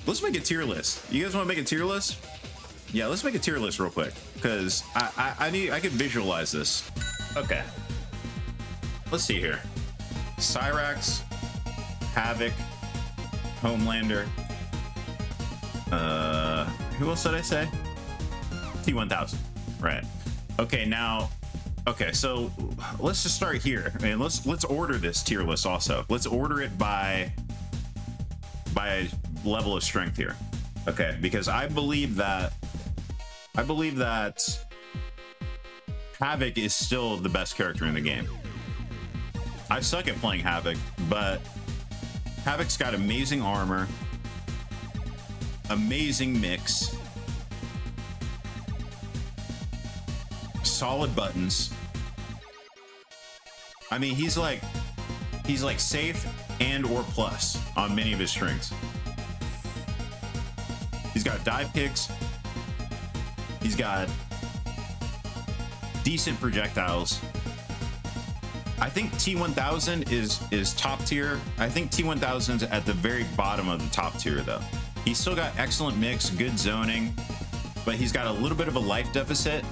Let's make a tier list. You guys want to make a tier list? Yeah, let's make a tier list real quick, because I could visualize this. Okay. Let's see here. Cyrax, Havoc, Homelander. Who else did I say? T1000. Right. Okay, now. Okay, so let's just start here. I mean, let's order this tier list also. Let's order it by level of strength here. Okay, because I believe that Havoc is still the best character in the game. I suck at playing Havoc, but Havoc's got amazing armor, amazing mix, solid buttons. I mean, he's like safe and or plus on many of his strings. He's got dive kicks. He's got decent projectiles. I think T1000 is top tier. I think T1000's at the very bottom of the top tier though. He's still got excellent mix, good zoning, but he's got a little bit of a life deficit,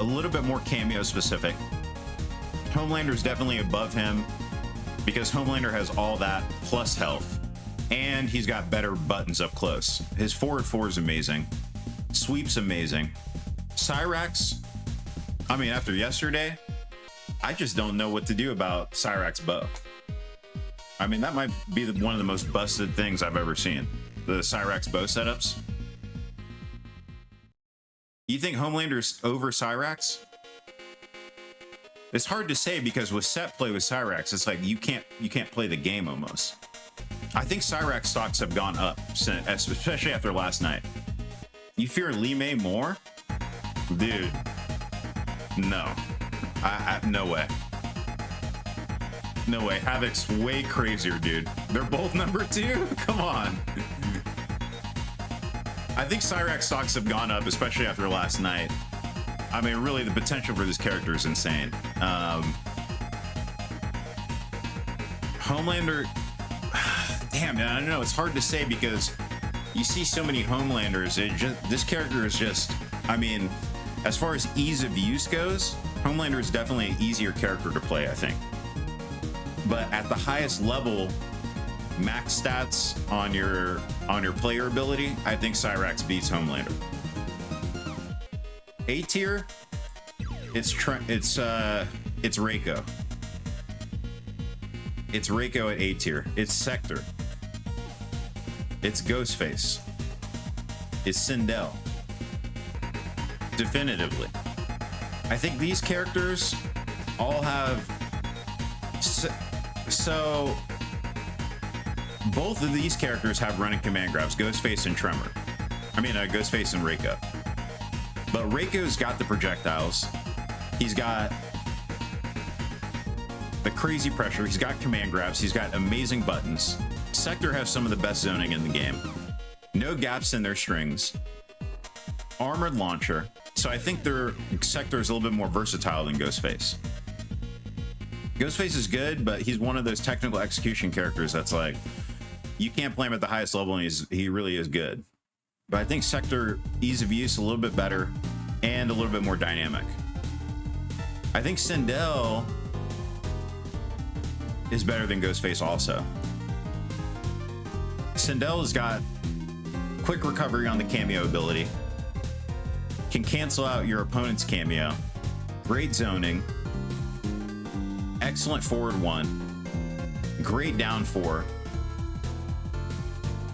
a little bit more cameo specific. Homelander's definitely above him because Homelander has all that plus health, and he's got better buttons up close. His forward 4 is amazing. Sweep's amazing. Cyrax, I mean, after yesterday, I just don't know what to do about Cyrax bow. I mean, that might be one of the most busted things I've ever seen. The Cyrax bow setups. You think Homelander's over Cyrax? It's hard to say because with set play with Cyrax, it's like you can't play the game almost. I think Cyrax stocks have gone up, especially after last night. You fear Lee May more? Dude, no. No way. No way. Havoc's way crazier, dude. They're both number 2? Come on. I think Cyrax stocks have gone up, especially after last night. I mean, really, the potential for this character is insane. Homelander... Damn, man, I don't know. It's hard to say because you see so many Homelanders. This character is just... I mean, as far as ease of use goes, Homelander is definitely an easier character to play, I think. But at the highest level, max stats on your player ability, I think Cyrax beats Homelander. A tier, it's Reiko. It's Reiko at A tier. It's Sector. It's Ghostface. It's Sindel. Definitively. I think these characters all have... So both of these characters have running command grabs, Ghostface and Tremor. I mean, Ghostface and Reiko. But Reiko's got the projectiles. He's got the crazy pressure. He's got command grabs. He's got amazing buttons. Sector has some of the best zoning in the game. No gaps in their strings. Armored launcher. So I think their Sector is a little bit more versatile than Ghostface. Ghostface is good, but he's one of those technical execution characters that's like, you can't play him at the highest level, and he really is good. But I think Sector, ease of use, a little bit better, and a little bit more dynamic. I think Sindel is better than Ghostface also. Sindel has got quick recovery on the cameo ability, can cancel out your opponent's cameo, great zoning, excellent forward 1, great down 4,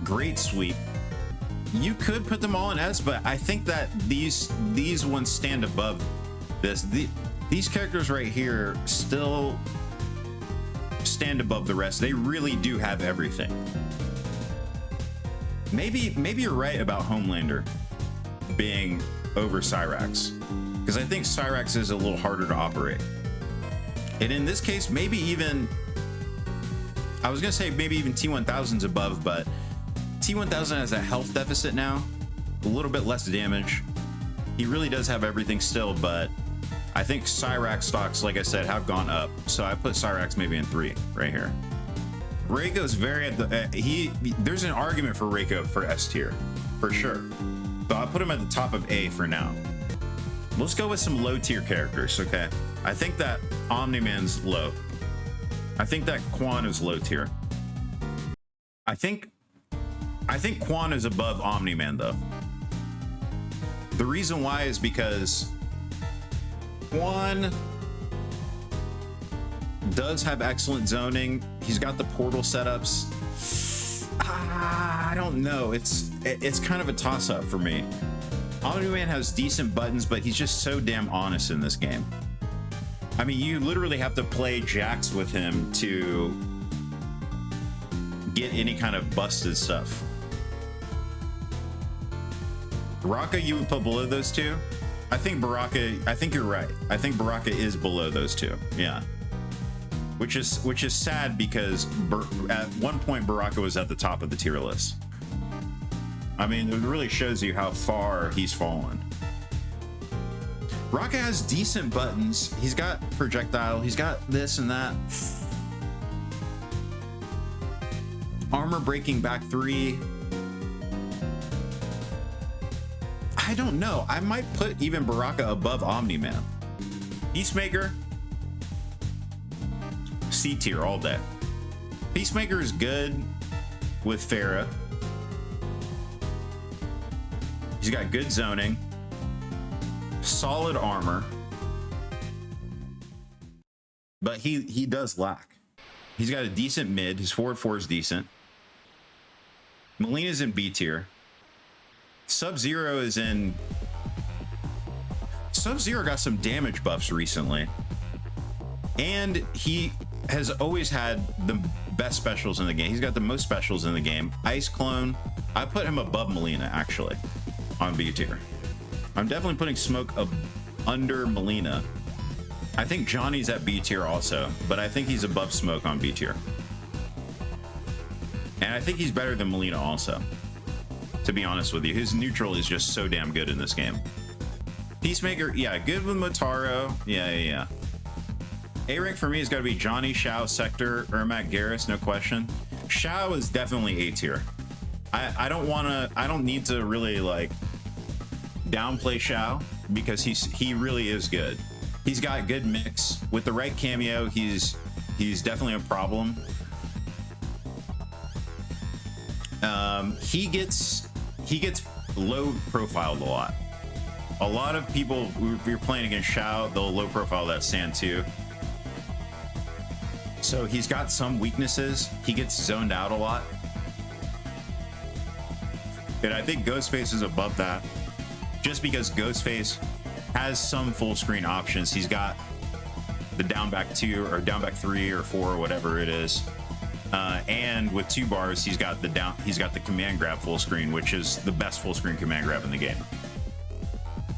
great sweep. You could put them all in S, but I think that these ones stand above this. These characters right here still stand above the rest. They really do have everything. Maybe you're right about Homelander being over Cyrax, because I think Cyrax is a little harder to operate. And in this case, maybe even, I was gonna say maybe even T1000's above, but T1000 has a health deficit now, a little bit less damage. He really does have everything still, but I think Cyrax stocks, like I said, have gone up. So I put Cyrax maybe in 3 right here. Reiko's very at the there's an argument for Reiko for S tier, for sure. But I'll put him at the top of A for now. Let's go with some low tier characters, okay? I think that Omni-Man's low. I think that Quan is low tier. I think Quan is above Omni-Man though. The reason why is because Quan does have excellent zoning. He's got the portal setups. I don't know. It's kind of a toss-up for me. Omni-Man has decent buttons, but he's just so damn honest in this game. I mean, you literally have to play Jax with him to get any kind of busted stuff. Baraka, you would put below those two? I think you're right. I think Baraka is below those two. Yeah. Which is sad because at one point Baraka was at the top of the tier list. I mean, it really shows you how far he's fallen. Baraka has decent buttons. He's got projectile. He's got this and that. Armor breaking back 3. I don't know. I might put even Baraka above Omni-Man. Peacemaker, C tier all day. Peacemaker is good with Farah. He's got good zoning, solid armor, but he does lack. He's got a decent mid. His forward 4 is decent. Melina's in B tier. Sub-Zero is in... Sub-Zero got some damage buffs recently. And he has always had the best specials in the game. He's got the most specials in the game. Ice Clone. I put him above Melina, actually, on B tier. I'm definitely putting Smoke under Melina. I think Johnny's at B tier also, but I think he's above Smoke on B tier. And I think he's better than Melina also, to be honest with you. His neutral is just so damn good in this game. Peacemaker, yeah, good with Motaro. Yeah. A rank for me has got to be Johnny, Shao, Sector, Ermac, Garrus, no question. Shao is definitely A tier. I don't need to really like downplay Shao because he really is good. He's got good mix with the right cameo. He's definitely a problem. He gets low profiled a lot. A lot of people, if you're playing against Shao, they'll low profile that Sand too. So he's got some weaknesses. He gets zoned out a lot. And I think Ghostface is above that just because Ghostface has some full screen options. He's got the down back 2 or down back 3 or 4 or whatever it is. And with 2 bars, he's got the command grab full screen, which is the best full screen command grab in the game.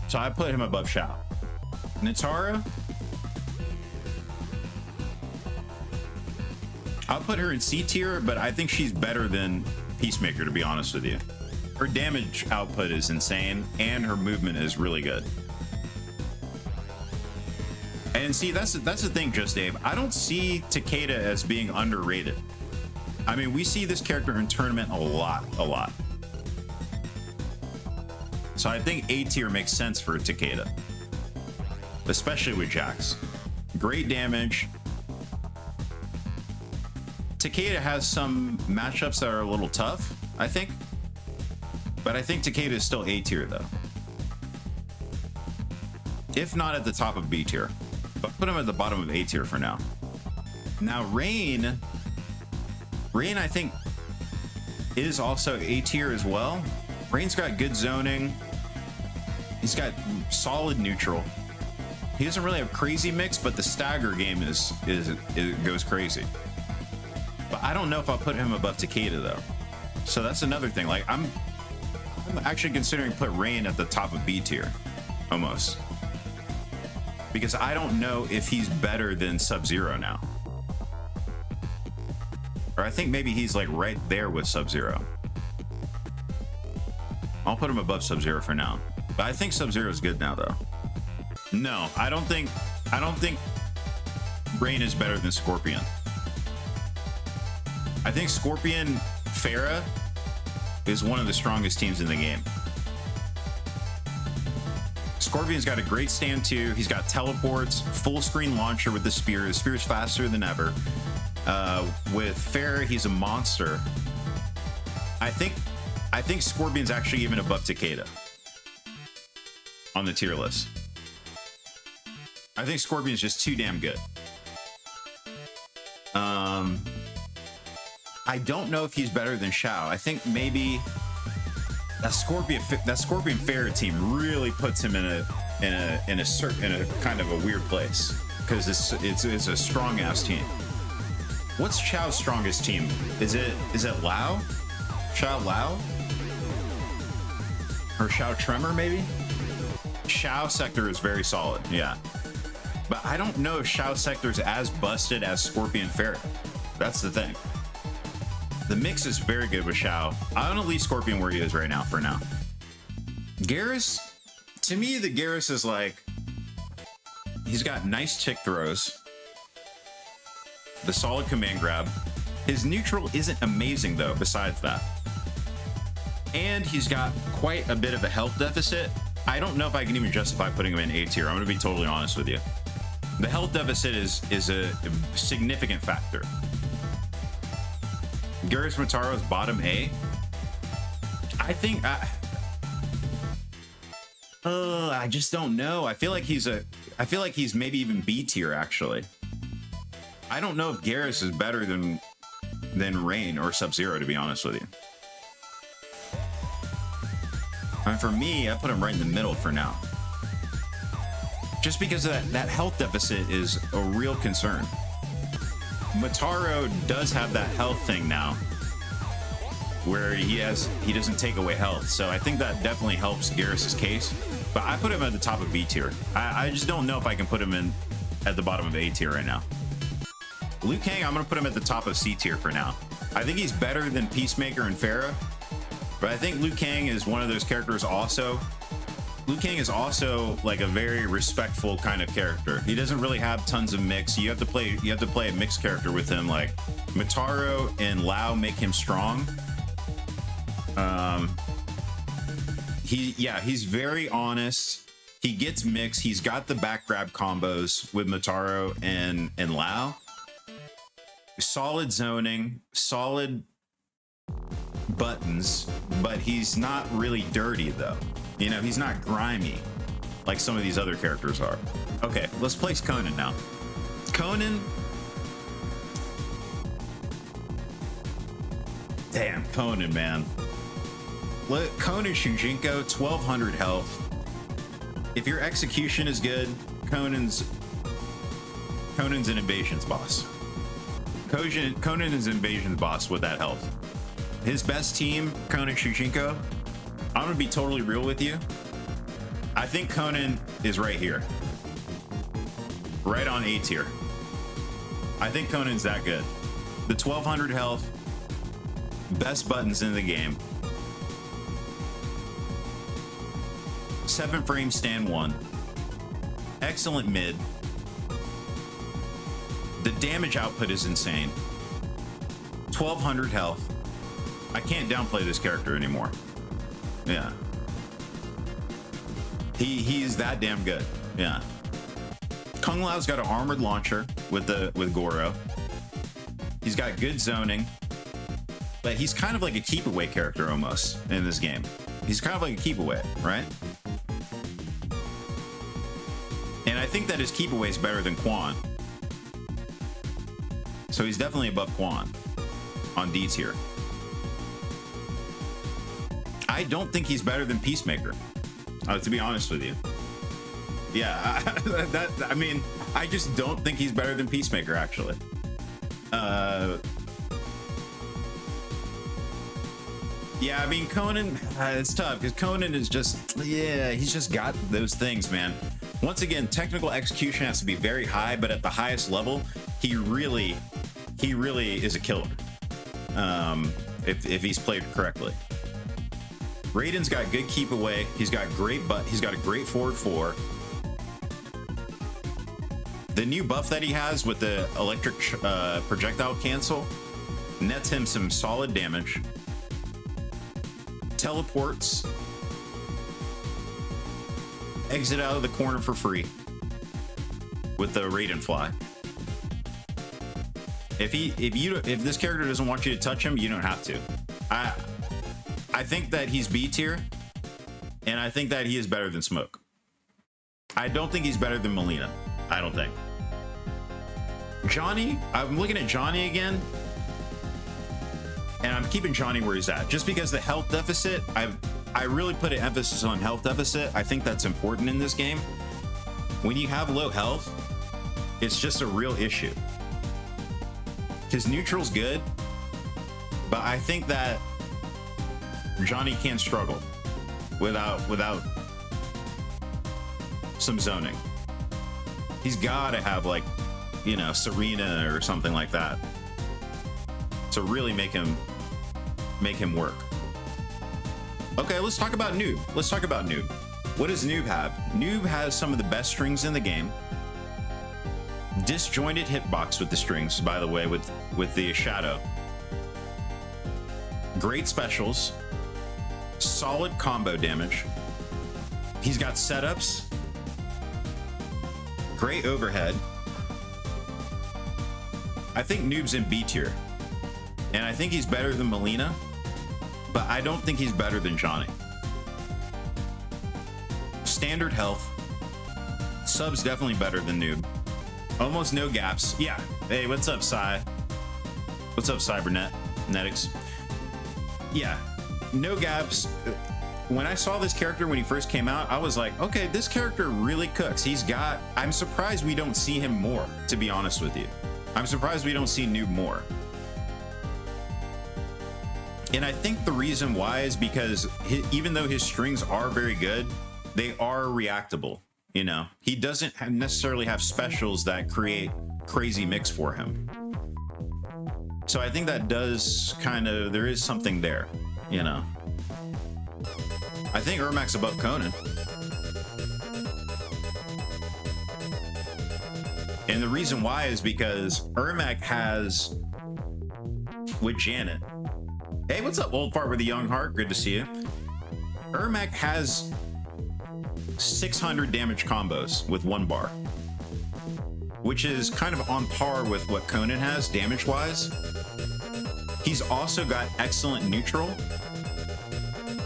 So I put him above Shao. Nitara, I'll put her in C tier, but I think she's better than Peacemaker, to be honest with you. Her damage output is insane, and her movement is really good. And see, that's the thing, Just Dave. I don't see Takeda as being underrated. I mean, we see this character in tournament a lot. So I think A tier makes sense for Takeda, especially with Jax. Great damage. Takeda has some matchups that are a little tough, I think. But I think Takeda is still A tier though. If not at the top of B tier. But put him at the bottom of A tier for now. Now Rain I think is also A tier as well. Rain's got good zoning. He's got solid neutral. He doesn't really have crazy mix, but the stagger game goes crazy. But I don't know if I'll put him above Takeda though. So that's another thing. Like I'm actually considering put Rain at the top of B tier, almost. Because I don't know if he's better than Sub-Zero now. Or I think maybe he's like right there with Sub-Zero. I'll put him above Sub-Zero for now. But I think Sub-Zero is good now though. No, I don't think Rain is better than Scorpion. I I think Scorpion Farah is one of the strongest teams in the game. Scorpion's got a great stand too. He's got teleports, full screen launcher with the spear. The spear's faster than ever. With Farah, he's a monster. I think Scorpion's actually even above Takeda on the tier list. I think Scorpion's just too damn good. I don't know if he's better than Shao. I think maybe that Scorpion Farah team really puts him in a kind of a weird place, because it's a strong ass team. What's Shao's strongest team? Is it Lao? Shao Lao? Or Shao Tremor maybe? Shao Sector is very solid, yeah. But I don't know if Shao Sector is as busted as Scorpion Farah. That's the thing. The mix is very good with Shao. I want to leave Scorpion where he is right now for now. Garrus, to me, the Garrus is like, he's got nice tick throws, the solid command grab. His neutral isn't amazing though, besides that. And he's got quite a bit of a health deficit. I don't know if I can even justify putting him in A tier. I'm going to be totally honest with you. The health deficit is a significant factor. Garrus Motaro's bottom A. I think I just don't know. I feel like he's maybe even B tier actually. I don't know if Garrus is better than Rain or Sub-Zero, to be honest with you. And for me, I put him right in the middle for now. Just because of that health deficit is a real concern. Motaro does have that health thing now, where he doesn't take away health. So I think that definitely helps Garrus's case. But I put him at the top of B tier. I just don't know if I can put him in at the bottom of A tier right now. Liu Kang, I'm gonna put him at the top of C tier for now. I think he's better than Peacemaker and Farah, but I think Liu Kang is one of those characters also. Liu Kang is also like a very respectful kind of character. He doesn't really have tons of mix. You have to play a mixed character with him. Like Motaro and Lao make him strong. He's very honest. He gets mixed. He's got the back grab combos with Motaro and Lao. Solid zoning, solid buttons, but he's not really dirty though. You know, he's not grimy like some of these other characters are. Okay, let's place Conan now. Conan. Damn, Conan, man. Conan Shujinko, 1200 health. If your execution is good, Conan's an invasions boss. Conan is invasions boss with that health. His best team, Conan Shujinko. I'm gonna be totally real with you. I think Conan is right here. Right on A tier. I think Conan's that good. The 1200 health, best buttons in the game. 7 frame stand 1. Excellent mid. The damage output is insane. 1200 health. I can't downplay this character anymore. Yeah. He's that damn good. Yeah. Kung Lao's got an armored launcher with Goro. He's got good zoning. But he's kind of like a keep away character almost in this game. He's kind of like a keep away, right? And I think that his keep away is better than Quan. So he's definitely above Quan on D tier. I don't think he's better than Peacemaker, to be honest with you. Yeah, I mean, I just don't think he's better than Peacemaker, actually. Yeah, I mean, Conan, it's tough because Conan is just, yeah, he's just got those things, man. Once again, technical execution has to be very high, but at the highest level, he really is a killer. If he's played correctly. Raiden's got good keep away. He's got a great forward 4. The new buff that he has with the electric projectile cancel nets him some solid damage, teleports, exit out of the corner for free with the Raiden fly. If this character doesn't want you to touch him, you don't have to. I think that he's B tier, and I think that he is better than Smoke. I don't think he's better than Melina. I don't think. Johnny, I'm looking at Johnny again, and I'm keeping Johnny where he's at, just because the health deficit, I really put an emphasis on health deficit. I think that's important in this game. When you have low health, it's just a real issue. His neutral's good, but I think that Johnny can struggle without some zoning. He's got to have, like, you know, Serena or something like that to really make him work. Okay, let's talk about Noob. What does Noob have? Noob has some of the best strings in the game. Disjointed hitbox with the strings, by the way, with the Shadow. Great specials. Solid combo damage. He's got setups. Great overhead. I think Noob's in B tier. And I think he's better than Melina, but I don't think he's better than Johnny. Standard health. Sub's definitely better than Noob. Almost no gaps. Yeah. Hey, what's up, Cy? What's up, Cybernetics? Yeah. No gaps. When I saw this character when he first came out, I was like, okay, this character really cooks. I'm surprised we don't see him more, to be honest with you. I'm surprised we don't see Noob more. And I think the reason why is because even though his strings are very good, they are reactable. You know, he doesn't necessarily have specials that create crazy mix for him. So I think that does there is something there, you know. I think Ermac's above Conan. And the reason why is because Ermac has, with Janet. Hey, what's up, old fart with a young heart? Good to see you. Ermac has 600 damage combos with 1 bar, which is kind of on par with what Conan has damage-wise. He's also got excellent neutral,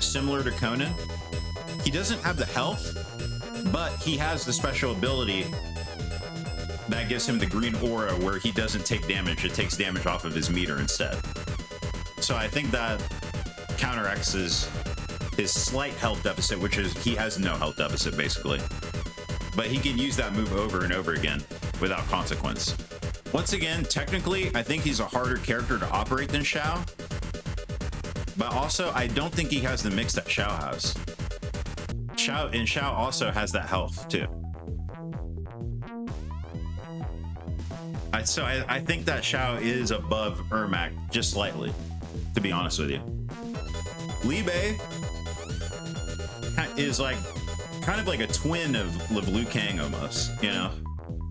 similar to Conan. He doesn't have the health, but he has the special ability that gives him the green aura where he doesn't take damage. It takes damage off of his meter instead. So I think that counteracts his slight health deficit, which is he has no health deficit basically. But he can use that move over and over again without consequence. Once again, technically, I think he's a harder character to operate than Shao. But also, I don't think he has the mix that Shao has. Shao also has that health too. So I think that Shao is above Ermac just slightly, to be honest with you. Li Bei is kind of like a twin of Liu Kang almost, you know.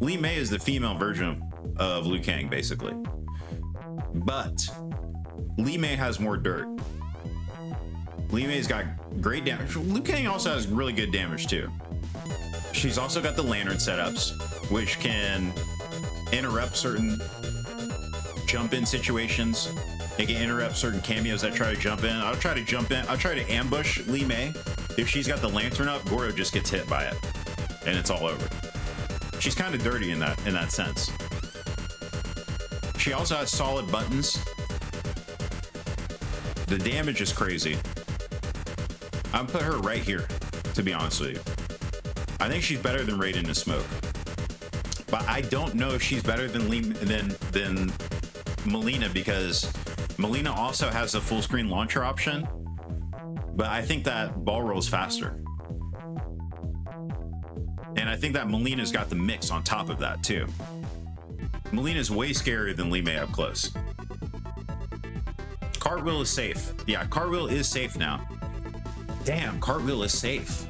Li Mei is the female version of Liu Kang basically, but Li Mei has more dirt. Li Mei's got great damage. Liu Kang also has really good damage too. She's also got the lantern setups, which can interrupt certain jump-in situations. It can interrupt certain cameos that try to jump in. I'll try to ambush Li Mei. If she's got the lantern up, Goro just gets hit by it, and it's all over. She's kind of dirty in that sense. She also has solid buttons. The damage is crazy. I'm put her right here, to be honest with you. I think she's better than Raiden and Smoke, but I don't know if she's better than Melina, because Melina also has a full screen launcher option, but I think that ball rolls faster. And I think that Melina's got the mix on top of that too. Melina's way scarier than Li Mei up close. Cartwheel is safe. Yeah, Cartwheel is safe now. Damn, Cartwheel is safe.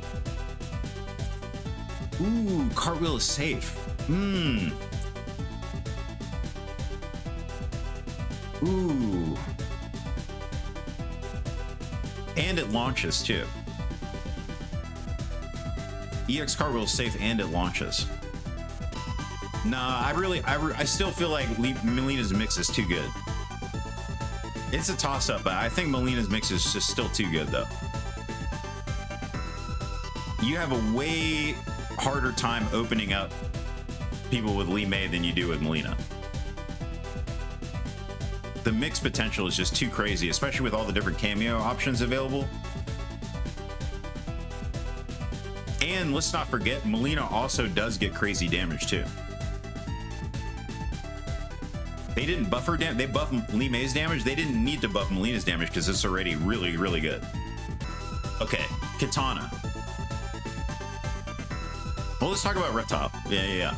Ooh, Cartwheel is safe. Ooh. And it launches too. EX cartwheel is safe and it launches. Nah, I still feel like Melina's mix is too good. It's a toss-up, but I think Melina's mix is just still too good though. You have a way harder time opening up people with Lee May than you do with Melina. The mix potential is just too crazy, especially with all the different cameo options available. And let's not forget, Melina also does get crazy damage too. They didn't buff her damage. They buffed Lee May's damage. They didn't need to buff Melina's damage because it's already really, really good. Okay, Katana. Well, let's talk about Reptile. Yeah.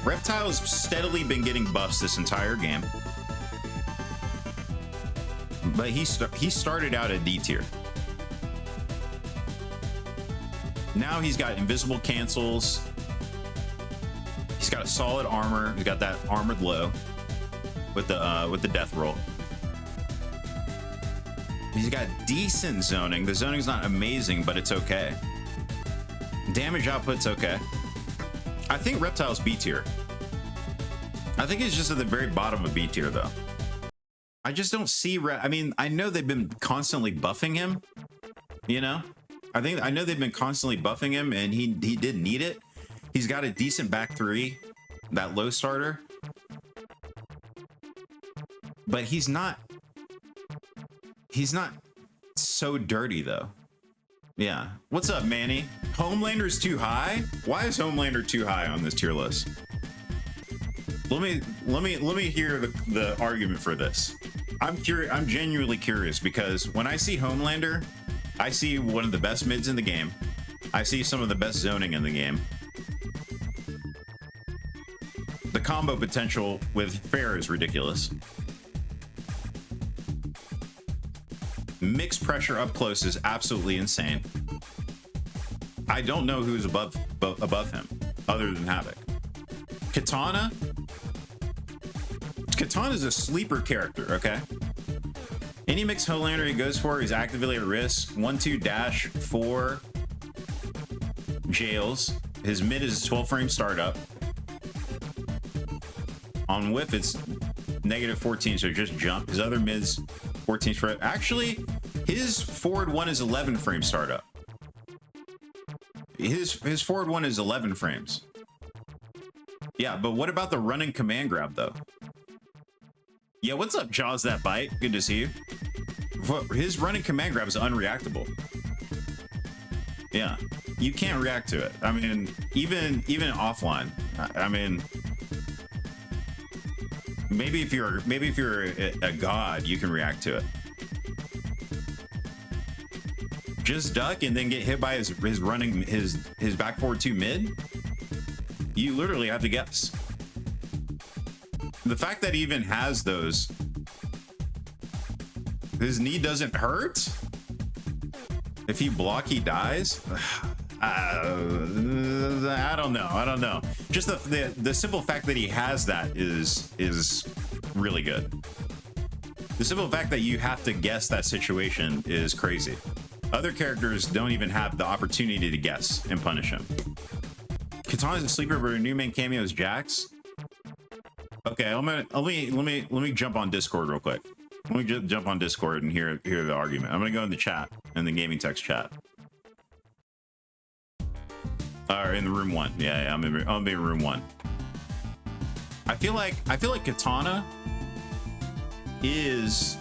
Reptile has steadily been getting buffs this entire game. But he started out at D tier. Now he's got invisible cancels. He's got a solid armor. He's got that armored low with the death roll. He's got decent zoning. The zoning's not amazing, but it's okay. Damage output's okay. I think Reptile's B tier. I think he's just at the very bottom of B tier though. I just don't see I mean, I know they've been constantly buffing him, you know? I know they've been constantly buffing him, and he did need it. He's got a decent back three, that low starter. But he's not so dirty though. Yeah. What's up, Manny? Homelander's too high? Why is Homelander too high on this tier list? Let me hear the argument for this. I'm curious. I'm genuinely curious because when I see Homelander, I see one of the best mids in the game. I see some of the best zoning in the game. The combo potential with Fair is ridiculous. Mixed pressure up close is absolutely insane. I don't know who's above him other than Havoc. Katana is a sleeper character, okay? Any mixed Homelander he goes for is actively at risk. 1-2 dash 4 jails. His mid is 12 frame startup. On whiff, it's -14, so just jump. His other mid's 14 frame. Actually, his forward one is 11 frame startup. His forward one is 11 frames. Yeah, but what about the running command grab though? Yeah, what's up, Jaws That Bite? Good to see you. His running command grab is unreactable. Yeah, you can't react to it. I mean, even offline. I mean, maybe if you're a god, you can react to it. Just duck and then get hit by his back forward 2 mid. You literally have to guess. The fact that he even has those, his knee doesn't hurt. If he block, he dies. I don't know. Just the simple fact that he has that is really good. The simple fact that you have to guess that situation is crazy. Other characters don't even have the opportunity to guess and punish him. Katana's a sleeper, but her new main cameo is Jax. Okay, let me jump on Discord real quick. Let me just jump on Discord and hear the argument. I'm gonna go in the chat, in the gaming text chat. In the room 1. Yeah, I'm gonna be in room 1. I feel like Katana is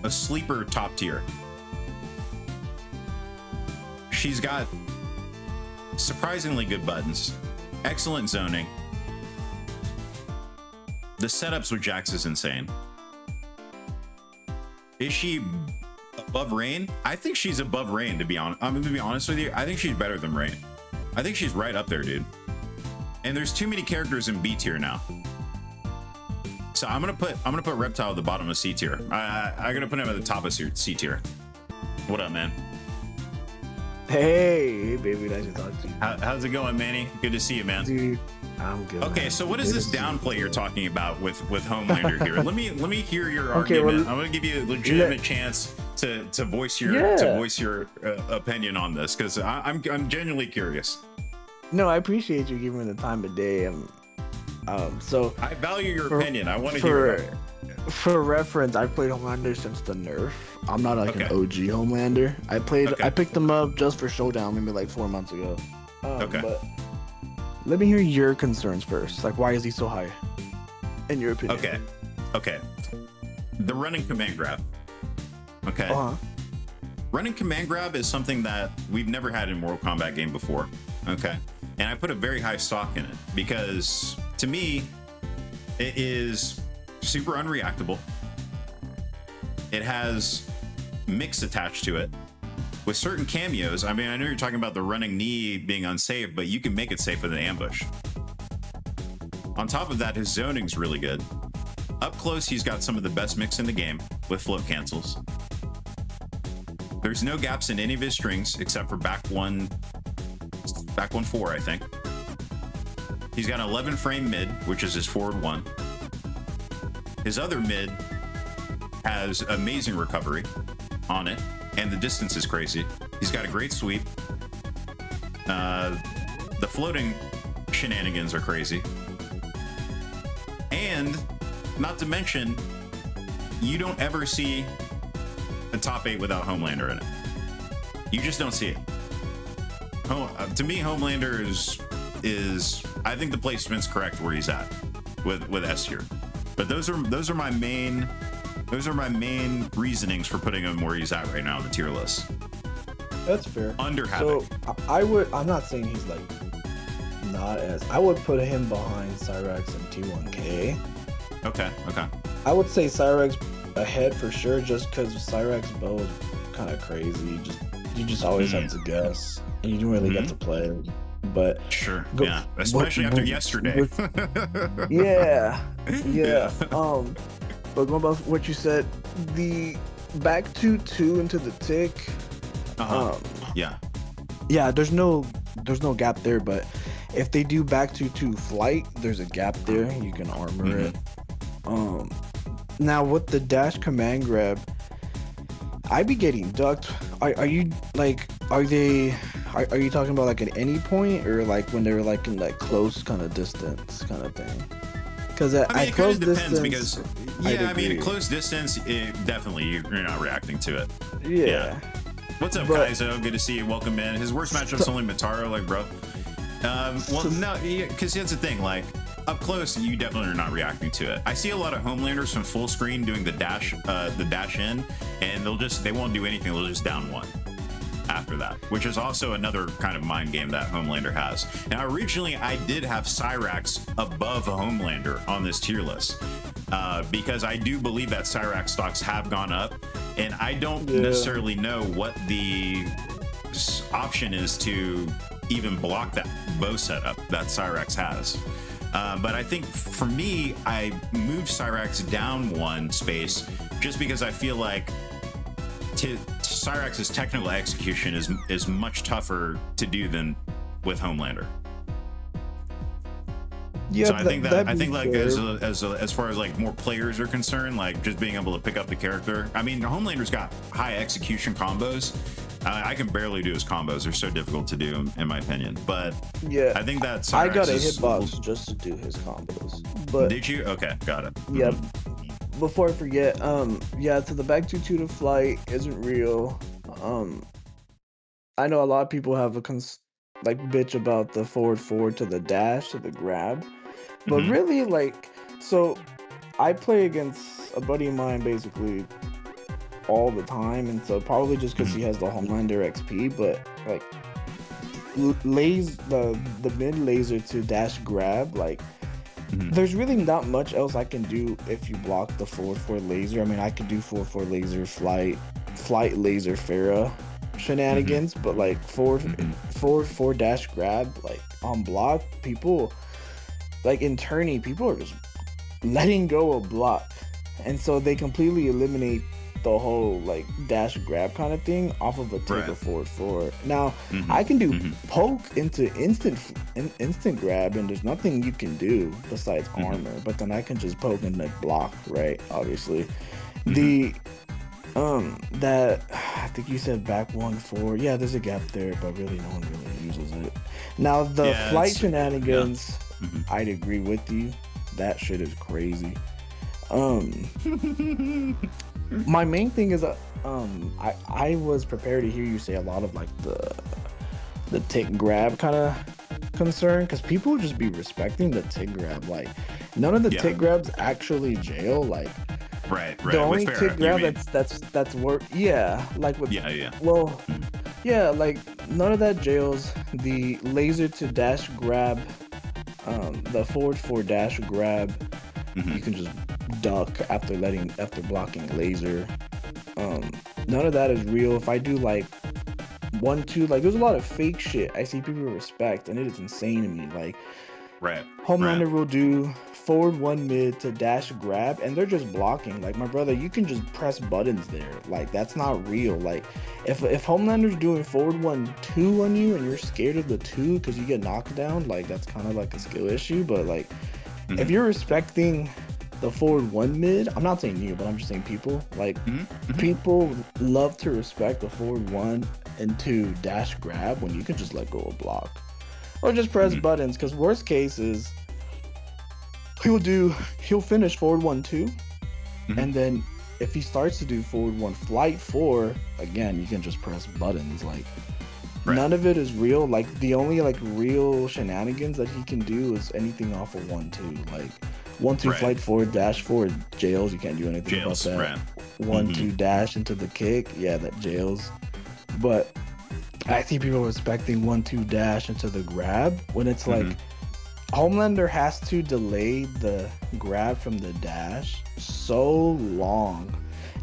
a sleeper top tier. She's got surprisingly good buttons, excellent zoning. The setups with Jax is insane. Is she above Rain? I think she's above Rain, to be honest. I'm gonna be honest with you. I think she's better than Rain. I think she's right up there, dude. And there's too many characters in B tier now. So I'm gonna put Reptile at the bottom of C tier. I'm gonna put him at the top of C tier. What up, man? Hey, baby, nice to talk to you. How's it going, Manny? Good to see you, man. Dude, I'm good. Okay, man. so what is this downplay you're talking about with Homelander here? Let me hear your Okay, argument. well, I'm gonna give you a legitimate chance to voice your opinion on this, because I'm genuinely curious. No, I appreciate you giving me the time of day. So I value your opinion. I want to hear it. For reference, I've played Homelander since the nerf. I'm not like an Okay. OG Homelander. Okay. I picked him up just for Showdown maybe like 4 months ago. Okay. But let me hear your concerns first. Like, why is he so high? In your opinion. Okay. The running command grab. Okay. Running command grab is something that we've never had in Mortal Kombat game before. Okay. And I put a very high stock in it because to me, it is super unreactable. It has mix attached to it with certain cameos. I mean, I know you're talking about the running knee being unsafe, but you can make it safe with an ambush. On top of that, his zoning's really good. Up close, he's got some of the best mix in the game with float cancels. There's no gaps in any of his strings except for back one 4, I think. He's got an 11 frame mid, which is his forward 1. His other mid has amazing recovery on it, and the distance is crazy. He's got a great sweep. The floating shenanigans are crazy. And not to mention, you don't ever see a top 8 without Homelander in it. You just don't see it. To me, Homelander is I think the placement's correct where he's at with S tier. But those are my main reasonings for putting him where he's at right now on the tier list. That's fair. Under Havoc. So I'm not saying he's like not as. I would put him behind Cyrax and T1K. Okay. I would say Cyrax ahead for sure, just because Cyrax bow is kind of crazy. You just always have to guess, and you don't really get to play. But sure, especially after yesterday. Yeah. But going about what you said, the back 2-2 into the tick. Yeah. There's no gap there, but if they do back 2-2 flight, there's a gap there. You can armor it. Now with the dash command grab, I be getting ducked. Are you talking about like at any point, or like when they're like in that close kind of distance kind of thing? Because it close depends, distance, because at close distance, definitely you're not reacting to it. Yeah. What's up, Kaizo? Good to see you. Welcome in. His worst matchup's only Mataro, like, bro. No, because here's the thing, like, up close, you definitely are not reacting to it. I see a lot of Homelanders from full screen doing the dash in, and they won't do anything. They'll just down 1 after that, which is also another kind of mind game that Homelander has. Now, originally, I did have Cyrax above Homelander on this tier list, because I do believe that Cyrax stocks have gone up, and I don't necessarily know what the option is to even block that bow setup that Cyrax has. But I think for me, I moved Cyrax down 1 space just because I feel like Cyrax's technical execution is much tougher to do than with Homelander. Yeah, so I think like as far as like more players are concerned, like just being able to pick up the character. I mean, Homelander's got high execution combos. I can barely do his combos; they're so difficult to do, in my opinion. But yeah, I think that I got a hitbox just to do his combos. But did you? Okay, got it. Yeah. Before I forget, so the back 2-2 to flight isn't real. I know a lot of people have a bitch about the forward to the dash to the grab, but really, like, so I play against a buddy of mine basically all the time, and so probably just because he has the Homelander XP, but like the mid laser to dash grab, like there's really not much else I can do if you block the forward laser. I mean, I could do forward laser flight laser Farah shenanigans, but like forward dash grab, like on block, people like in tourney, people are just letting go of block, and so they completely eliminate the whole like dash grab kind of thing off of a Right. Tigger forward four. Now Mm-hmm. I can do Mm-hmm. poke into instant grab, and there's nothing you can do besides Mm-hmm. armor. But then I can just poke and like block, right? Obviously, Mm-hmm. the that I think you said back 1-4. Yeah, there's a gap there, but really no one really uses it. Now the Yeah, flight it's shenanigans, Mhm. I'd agree with you. That shit is crazy. My main thing is I was prepared to hear you say a lot of like the tick grab kind of concern, because people would just be respecting the tick grab. Like none of the Yeah. tick grabs actually jail. Like Right. the Right. only With Farah, tick you grab mean? that's work. Yeah, like with Yeah. Yeah. well, yeah, like none of that jails. The laser to dash grab, the forward four dash grab, Mm-hmm. you can just duck after blocking laser. None of that is real. If I do like 1-2, like there's a lot of fake shit I see people respect, and it is insane to me. Like Right. Homelander Right. will do forward one mid to dash grab, and they're just blocking. Like my brother, you can just press buttons there. Like that's not real. Like if Homelander's doing forward 1-2 on you and you're scared of the 2 because you get knocked down, like that's kind of like a skill issue. But like Mm-hmm. if you're respecting the forward 1 mid, I'm not saying you, but I'm just saying people. Like Mm-hmm. people love to respect the forward 1 and 2 dash grab when you can just let go of block. Or just press Mhm. buttons, because worst case is he'll finish forward 1-2, Mhm. and then if he starts to do forward 1 flight 4, again you can just press buttons. Like Right. none of it is real. Like the only like real shenanigans that he can do is anything off of 1-2. Like 1-2 Right. flight 4 dash 4 jails. You can't do anything Jails. about that. Right. 1-2 dash into the kick, yeah, that jails. But I see people respecting 1-2 dash into the grab when it's like Mhm. Homelander has to delay the grab from the dash so long.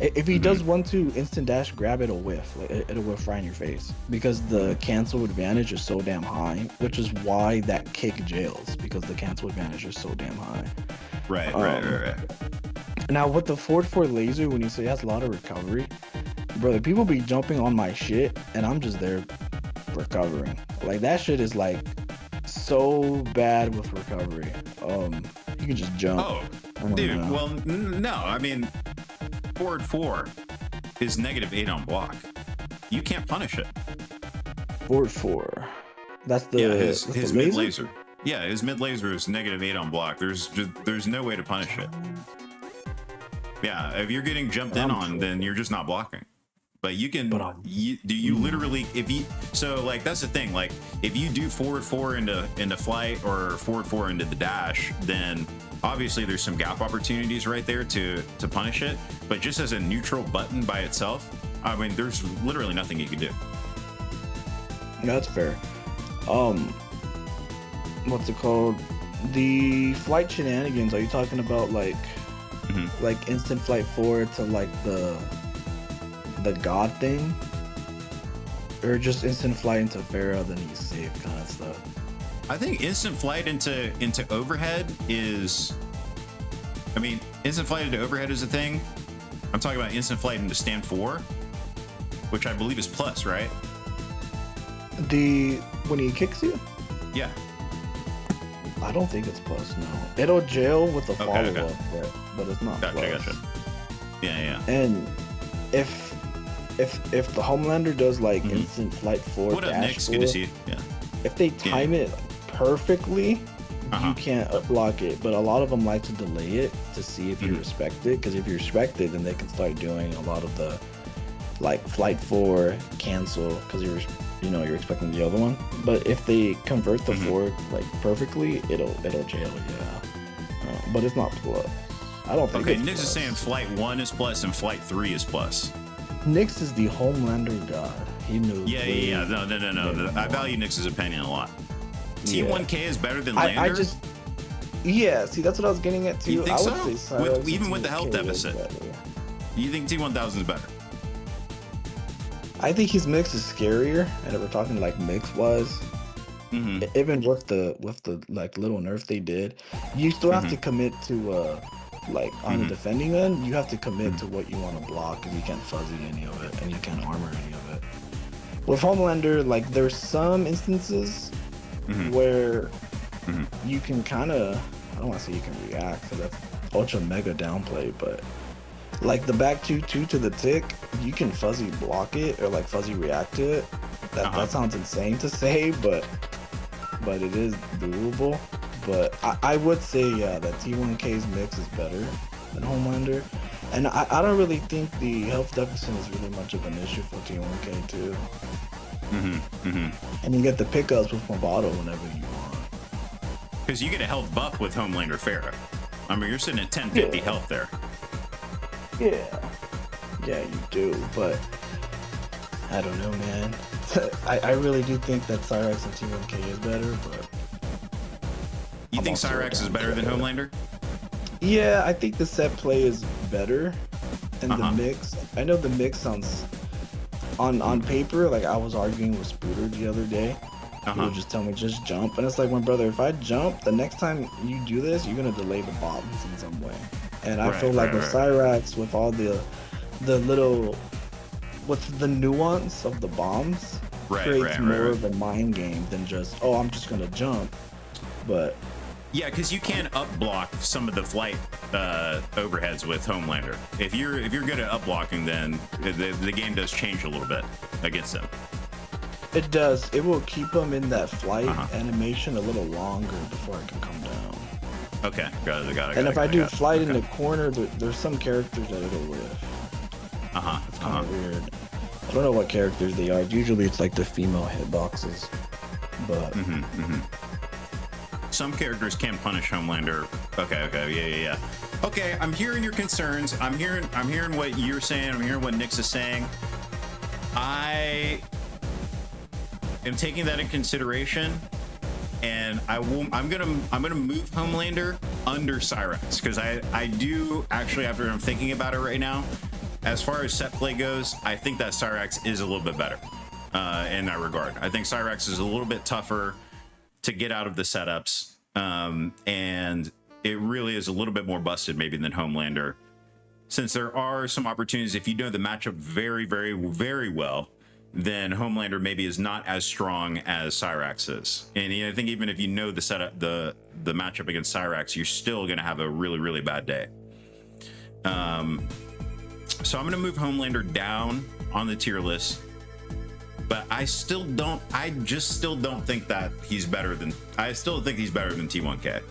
If he does 1-2 instant dash grab, it'll whiff. Like, it'll whiff right in your face because the cancel advantage is so damn high, which is why that kick jails, because the cancel advantage is so damn high. Right. Right. Now with the forward 4 laser, when you say it has a lot of recovery, brother, people be jumping on my shit and I'm just there recovering. Like that shit is like so bad with recovery. You can just jump. Oh, I don't dude. know. Well, no. I mean, forward 4 is -8 on block. You can't punish it. Forward 4. That's the Yeah, that's his the mid laser. Yeah, his mid laser is -8 on block. There's no way to punish it. Yeah, if you're getting jumped in on, then you're just not blocking. But you can. Do you literally? If you like that's the thing. Like if you do forward 4 into flight or forward 4 into the dash, then obviously there's some gap opportunities right there to punish it. But just as a neutral button by itself, I mean, there's literally nothing you can do. That's fair. What's it called? The flight shenanigans. Are you talking about like like instant flight 4 to like the god thing, or just instant flight into Farah then he's safe kind of stuff? I think instant flight into overhead is. I mean, instant flight into overhead is a thing. I'm talking about instant flight into stand 4, which I believe is plus, right? When he kicks you? Yeah. I don't think it's plus. No, it'll jail with a follow okay. up, but it's not plus. Gotcha. Yeah. And if the Homelander does like instant flight 4 What up, dash Nick's 4, good to see you. Yeah. if they time it perfectly, you can't block it. But a lot of them like to delay it to see if you respect it, because if you respect it, then they can start doing a lot of the like flight 4 cancel, because you're expecting the other one. But if they convert the 4 like perfectly, it'll jail. Yeah. But it's not plus. I don't think. Okay, it's Nick's is plus. saying flight 1 is plus and flight 3 is plus. Nyx is the Homelander god. He knows. Yeah. No. I value Nick's opinion a lot. T1K is better than Lander. I just. Yeah, see, that's what I was getting at too. You think I would so? say Cyrus Even and with the health 2K is deficit? better. You think T1000 is better? I think his mix is scarier, and if we're talking like mix wise, even with the like little nerf they did, you still have to commit to Like on the defending end, you have to commit to what you want to block, and you can't fuzzy any of it, and you can't armor any of it. With Homelander, like there's some instances where you can kind of, I don't want to say you can react, because that's ultra mega downplay, but like the back 2-2 to the tick, you can fuzzy block it or like fuzzy react to it. That sounds insane to say, but it is doable. But I would say, yeah, that T1K's mix is better than Homelander. And I don't really think the health deficit is really much of an issue for T1K too. And you get the pickups with Movado whenever you want. Because you get a health buff with Homelander Farah. I mean, you're sitting at 1050 health there. Yeah, you do, but I don't know, man. I really do think that Cyrax and T1K is better, but you think Cyrax is better than Homelander? Yeah, I think the set play is better, and the mix. I know the mix sounds on paper. Like I was arguing with Spooter the other day. He would just tell me just jump, and it's like, my brother, if I jump, the next time you do this, you're gonna delay the bombs in some way. And I feel like with Cyrax, with all the little, with the nuance of the bombs, creates more of a mind game than just, oh, I'm just gonna jump. But yeah, because you can up block some of the flight overheads with Homelander. If you're good at up blocking, then the game does change a little bit against him. It does. It will keep him in that flight animation a little longer before it can come down. Okay, got it. And if I do flight in the corner, there's some characters that it'll whiff. It's kind of weird. I don't know what characters they are. Usually it's like the female hitboxes. But some characters can punish Homelander. Okay, yeah. Okay, I'm hearing your concerns. I'm hearing what you're saying. I'm hearing what Nyx is saying. I am taking that in consideration, and I'm gonna move Homelander under Cyrax, because I do actually, after I'm thinking about it right now, as far as set play goes, I think that Cyrax is a little bit better in that regard. I think Cyrax is a little bit tougher to get out of the setups, and it really is a little bit more busted maybe than Homelander, since there are some opportunities. If you know the matchup very, very, very well, then Homelander maybe is not as strong as Cyrax is. And I think even if you know the setup, the matchup against Cyrax, you're still gonna have a really, really bad day. So I'm gonna move Homelander down on the tier list, but I just still don't think that he's better than, I still think he's better than T1K.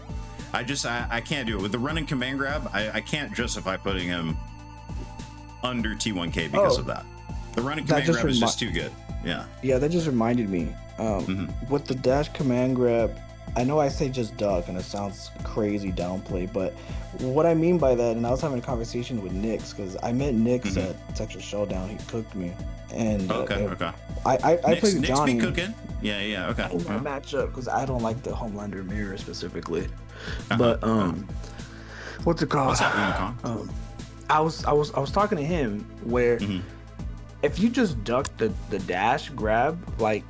I can't do it with the running command grab. I can't justify putting him under T1K because of that. The running command grab is just too good. Yeah, that just reminded me. With the dash command grab, I know I say just duck and it sounds crazy downplay, but what I mean by that, and I was having a conversation with Nyx, because I met Nyx at Texas Showdown. He cooked me, and I played with Johnny. Nyx be cooking. Yeah, okay. In that matchup, because I don't like the Homelander mirror specifically, but what's it called? What's that, I was talking to him where. If you just duck the dash grab, like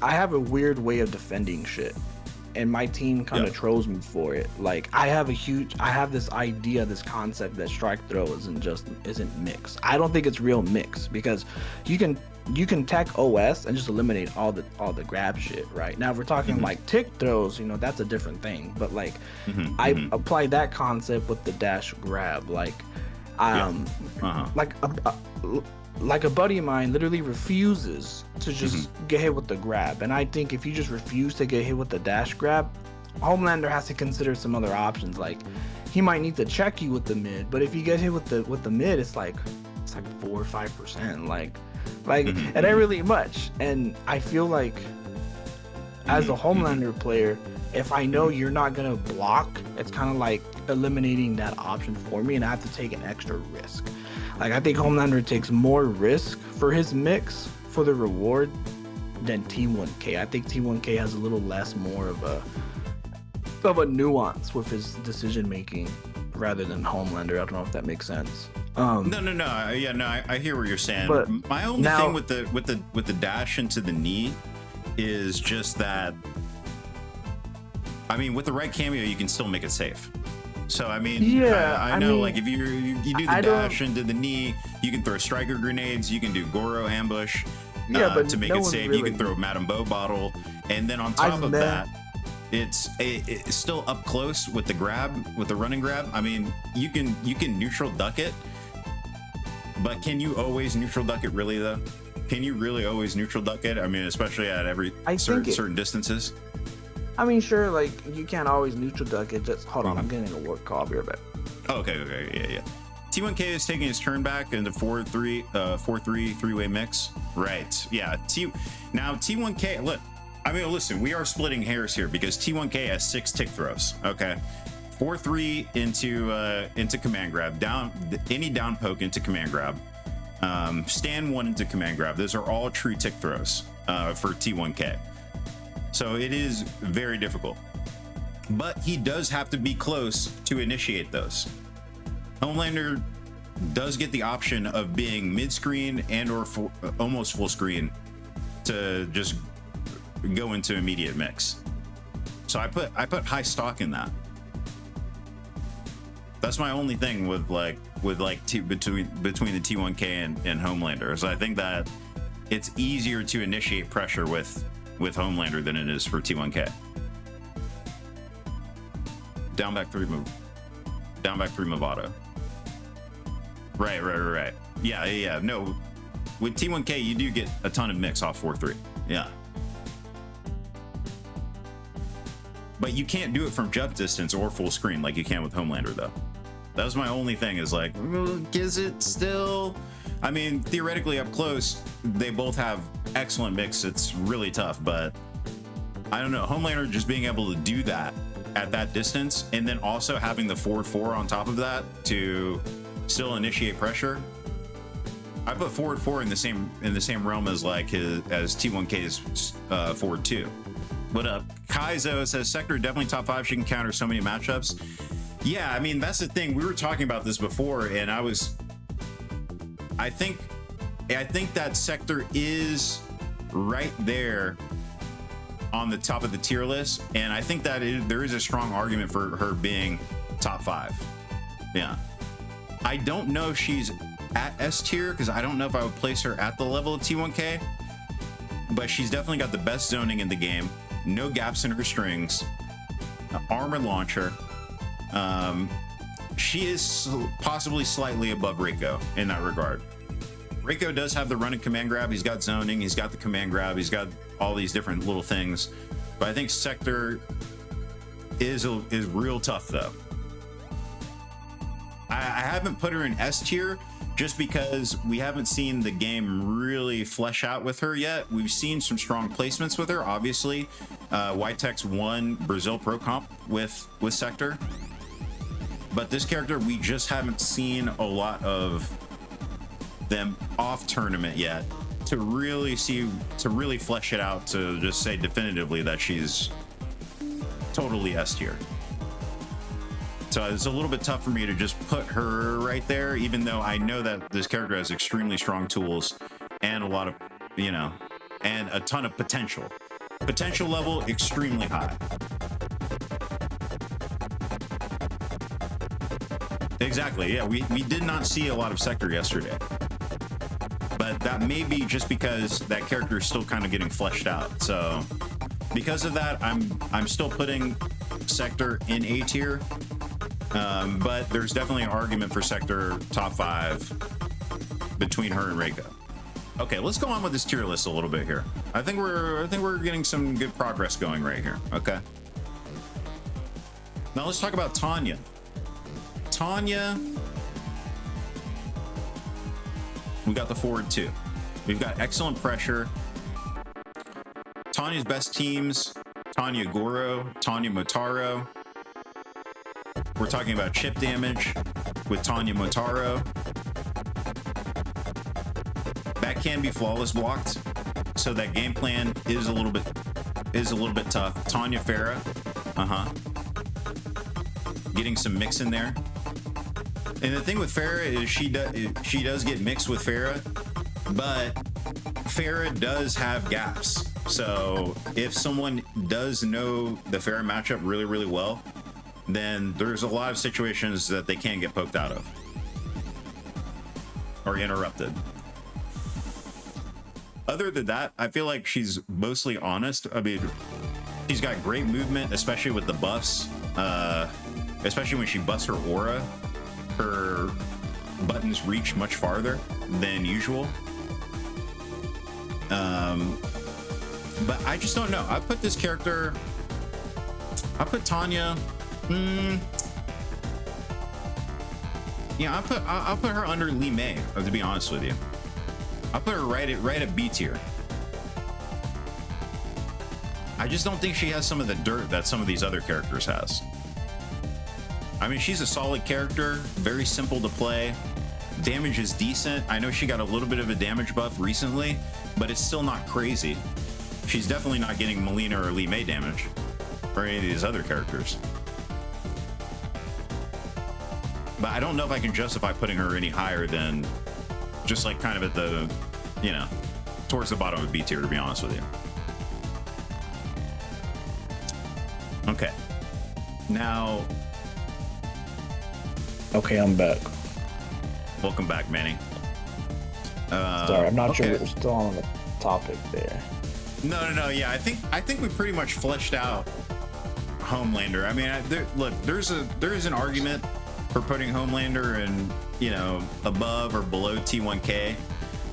I have a weird way of defending shit, and my team kind of trolls me for it. Like I have this idea, this concept that strike throw isn't mix. I don't think it's real mix, because you can tech OS and just eliminate all the grab shit, right? Now if we're talking like tick throws, that's a different thing. But like I apply that concept with the dash grab, like like a buddy of mine literally refuses to just get hit with the grab. And I think if you just refuse to get hit with the dash grab, Homelander has to consider some other options. Like he might need to check you with the mid, but if you get hit with the mid, it's like 4 or 5%. Like it ain't really much. And I feel like as a Homelander player, if I know you're not gonna block, it's kind of like eliminating that option for me, and I have to take an extra risk. Like I think Homelander takes more risk for his mix for the reward than T1K. I think T1K has a little less more of a nuance with his decision making rather than Homelander. I don't know if that makes sense. No. Yeah, no. I hear what you're saying. But my only thing with the dash into the knee is just that. I mean, with the right cameo, you can still make it safe. So I mean, Yeah, I know, like if you do the I dash don't. into the knee, you can throw striker grenades, you can do Goro ambush Yeah, but to make no it one safe. You really. can throw Madame Bow bottle, and then on top of Never. that, it's still up close with the grab, with the running grab. I mean, you can neutral duck it, but can you always neutral duck it really though? Can you really always neutral duck it? I mean, especially at every certain distances. I mean, sure, like you can't always neutral duck it. Just hold on, I'm getting a work call. I'll be right back. Oh, okay, yeah. T1K is taking his turn back into 4-3 three-way mix. Right, yeah. Now T1K, look, I mean, listen, we are splitting hairs here because T1K has 6 tick throws. Okay, 4-3 into command grab, down any down poke into command grab, stand 1 into command grab. Those are all true tick throws for T1K. So it is very difficult, but he does have to be close to initiate those. Homelander does get the option of being mid-screen and or almost full screen to just go into immediate mix. So I put high stock in that. That's my only thing with between the T1K and Homelander. So I think that it's easier to initiate pressure with Homelander than it is for T1K. Down back 3 move auto. Right. Yeah. No, with T1K you do get a ton of mix off 4-3. Yeah. But you can't do it from jump distance or full screen like you can with Homelander though. That was my only thing, is like, is it still? I mean, theoretically up close, they both have excellent mix. It's really tough, but I don't know. Homelander just being able to do that at that distance, and then also having the 4-4 on top of that to still initiate pressure. I put forward 4 in the same realm as as T1K's forward 2. But Kaizo says Sector definitely top 5. She can counter so many matchups. Yeah, I mean, that's the thing. We were talking about this before, and I think that Sector is right there on the top of the tier list, and I think that there is a strong argument for her being top 5. Yeah, I don't know if she's at S tier, because I don't know if I would place her at the level of T1K, but she's definitely got the best zoning in the game, no gaps in her strings, armor launcher. She is possibly slightly above Reiko in that regard. Reiko does have the running command grab. He's got zoning. He's got the command grab. He's got all these different little things. But I think Sector is real tough though. I haven't put her in S tier just because we haven't seen the game really flesh out with her yet. We've seen some strong placements with her. Obviously, Ytex won Brazil Pro Comp with Sector. But this character, we just haven't seen a lot of them off tournament yet to really flesh it out, to just say definitively that she's totally S tier. So it's a little bit tough for me to just put her right there, even though I know that this character has extremely strong tools and a lot of, and a ton of potential. Potential level extremely high. Exactly, yeah, we did not see a lot of Sector yesterday. But that may be just because that character is still kind of getting fleshed out. So because of that, I'm still putting Sector in A tier. But there's definitely an argument for Sector top 5 between her and Reiko. Okay, let's go on with this tier list a little bit here. I think we're getting some good progress going right here. Okay. Now let's talk about Tanya. We got the forward 2. We've got excellent pressure. Tanya's best teams: Tanya Goro, Tanya Motaro. We're talking about chip damage with Tanya Motaro. That can be flawless blocked, so that game plan is a little bit tough. Tanya Farah, getting some mix in there. And the thing with Farah is she does get mixed with Farah, but Farah does have gaps. So if someone does know the Farah matchup really, really well, then there's a lot of situations that they can't get poked out of or interrupted. Other than that, I feel like she's mostly honest. I mean, she's got great movement, especially with the buffs. Especially when she buffs her aura, her buttons reach much farther than usual. But I just don't know. I put this character, I put Tanya. Yeah, I'll put her under Lee May. To be honest with you, I'll put her right at B tier. I just don't think she has some of the dirt that some of these other characters has. I mean, she's a solid character, very simple to play. Damage is decent. I know she got a little bit of a damage buff recently, but it's still not crazy. She's definitely not getting Melina or Lee May damage, or any of these other characters. But I don't know if I can justify putting her any higher than just like kind of at the, you know, towards the bottom of B tier, to be honest with you. Okay. Now. Okay, I'm back. Welcome back, Manny. Sorry, I'm not sure we're still on the topic there. No. Yeah, I think we pretty much fleshed out Homelander. I mean, there is an argument for putting Homelander in, you know, above or below T1K.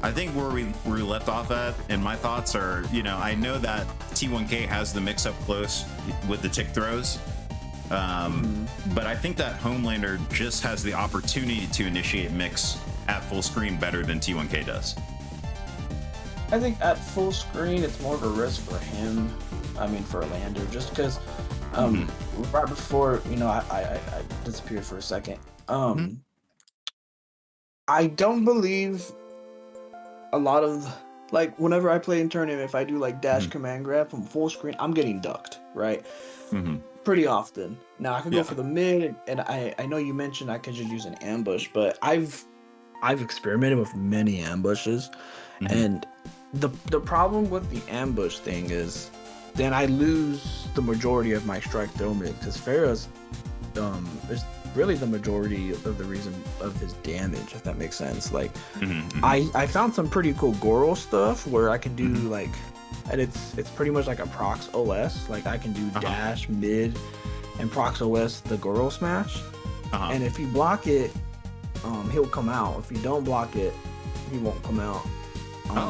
I think where we left off at, and my thoughts are, you know, I know that T1K has the mix up close with the tick throws. But I think that Homelander just has the opportunity to initiate mix at full screen better than T1K does. I think at full screen it's more of a risk for him. I mean, for Lander, just because right before, you know, I disappeared for a second. I don't believe a lot of, like, whenever I play in tournament, if I do like dash command grab from full screen, I'm getting ducked, right? Pretty often. Now I could go for the mid, and I know you mentioned I could just use an ambush, but I've experimented with many ambushes, and the problem with the ambush thing is then I lose the majority of my strike throw mid, because Pharah's is really the majority of the reason of his damage, if that makes sense. Like I found some pretty cool Goro stuff where I can do like, and it's pretty much like a procs OS. Like I can do dash mid and procs OS the Goro smash, and if you block it, he'll come out. If you don't block it, he won't come out.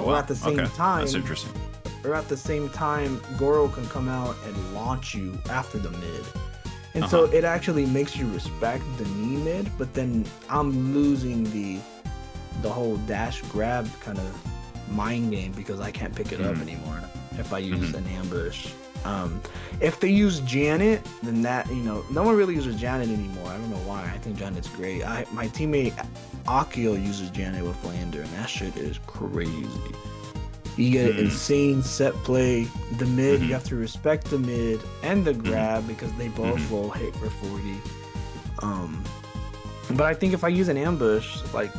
Or at the same time, that's interesting. Or at the same time, Goro can come out and launch you after the mid. And so it actually makes you respect the knee mid, but then I'm losing the whole dash grab kind of mind game because I can't pick it up anymore if I use an ambush. If they use Janet, then that, you know, no one really uses Janet anymore. I don't know why. I think Janet's great. My teammate Akio uses Janet with Lander, and that shit is crazy. You get insane set play. The mid, you have to respect the mid and the grab because they both will hit for 40. But I think if I use an ambush, like,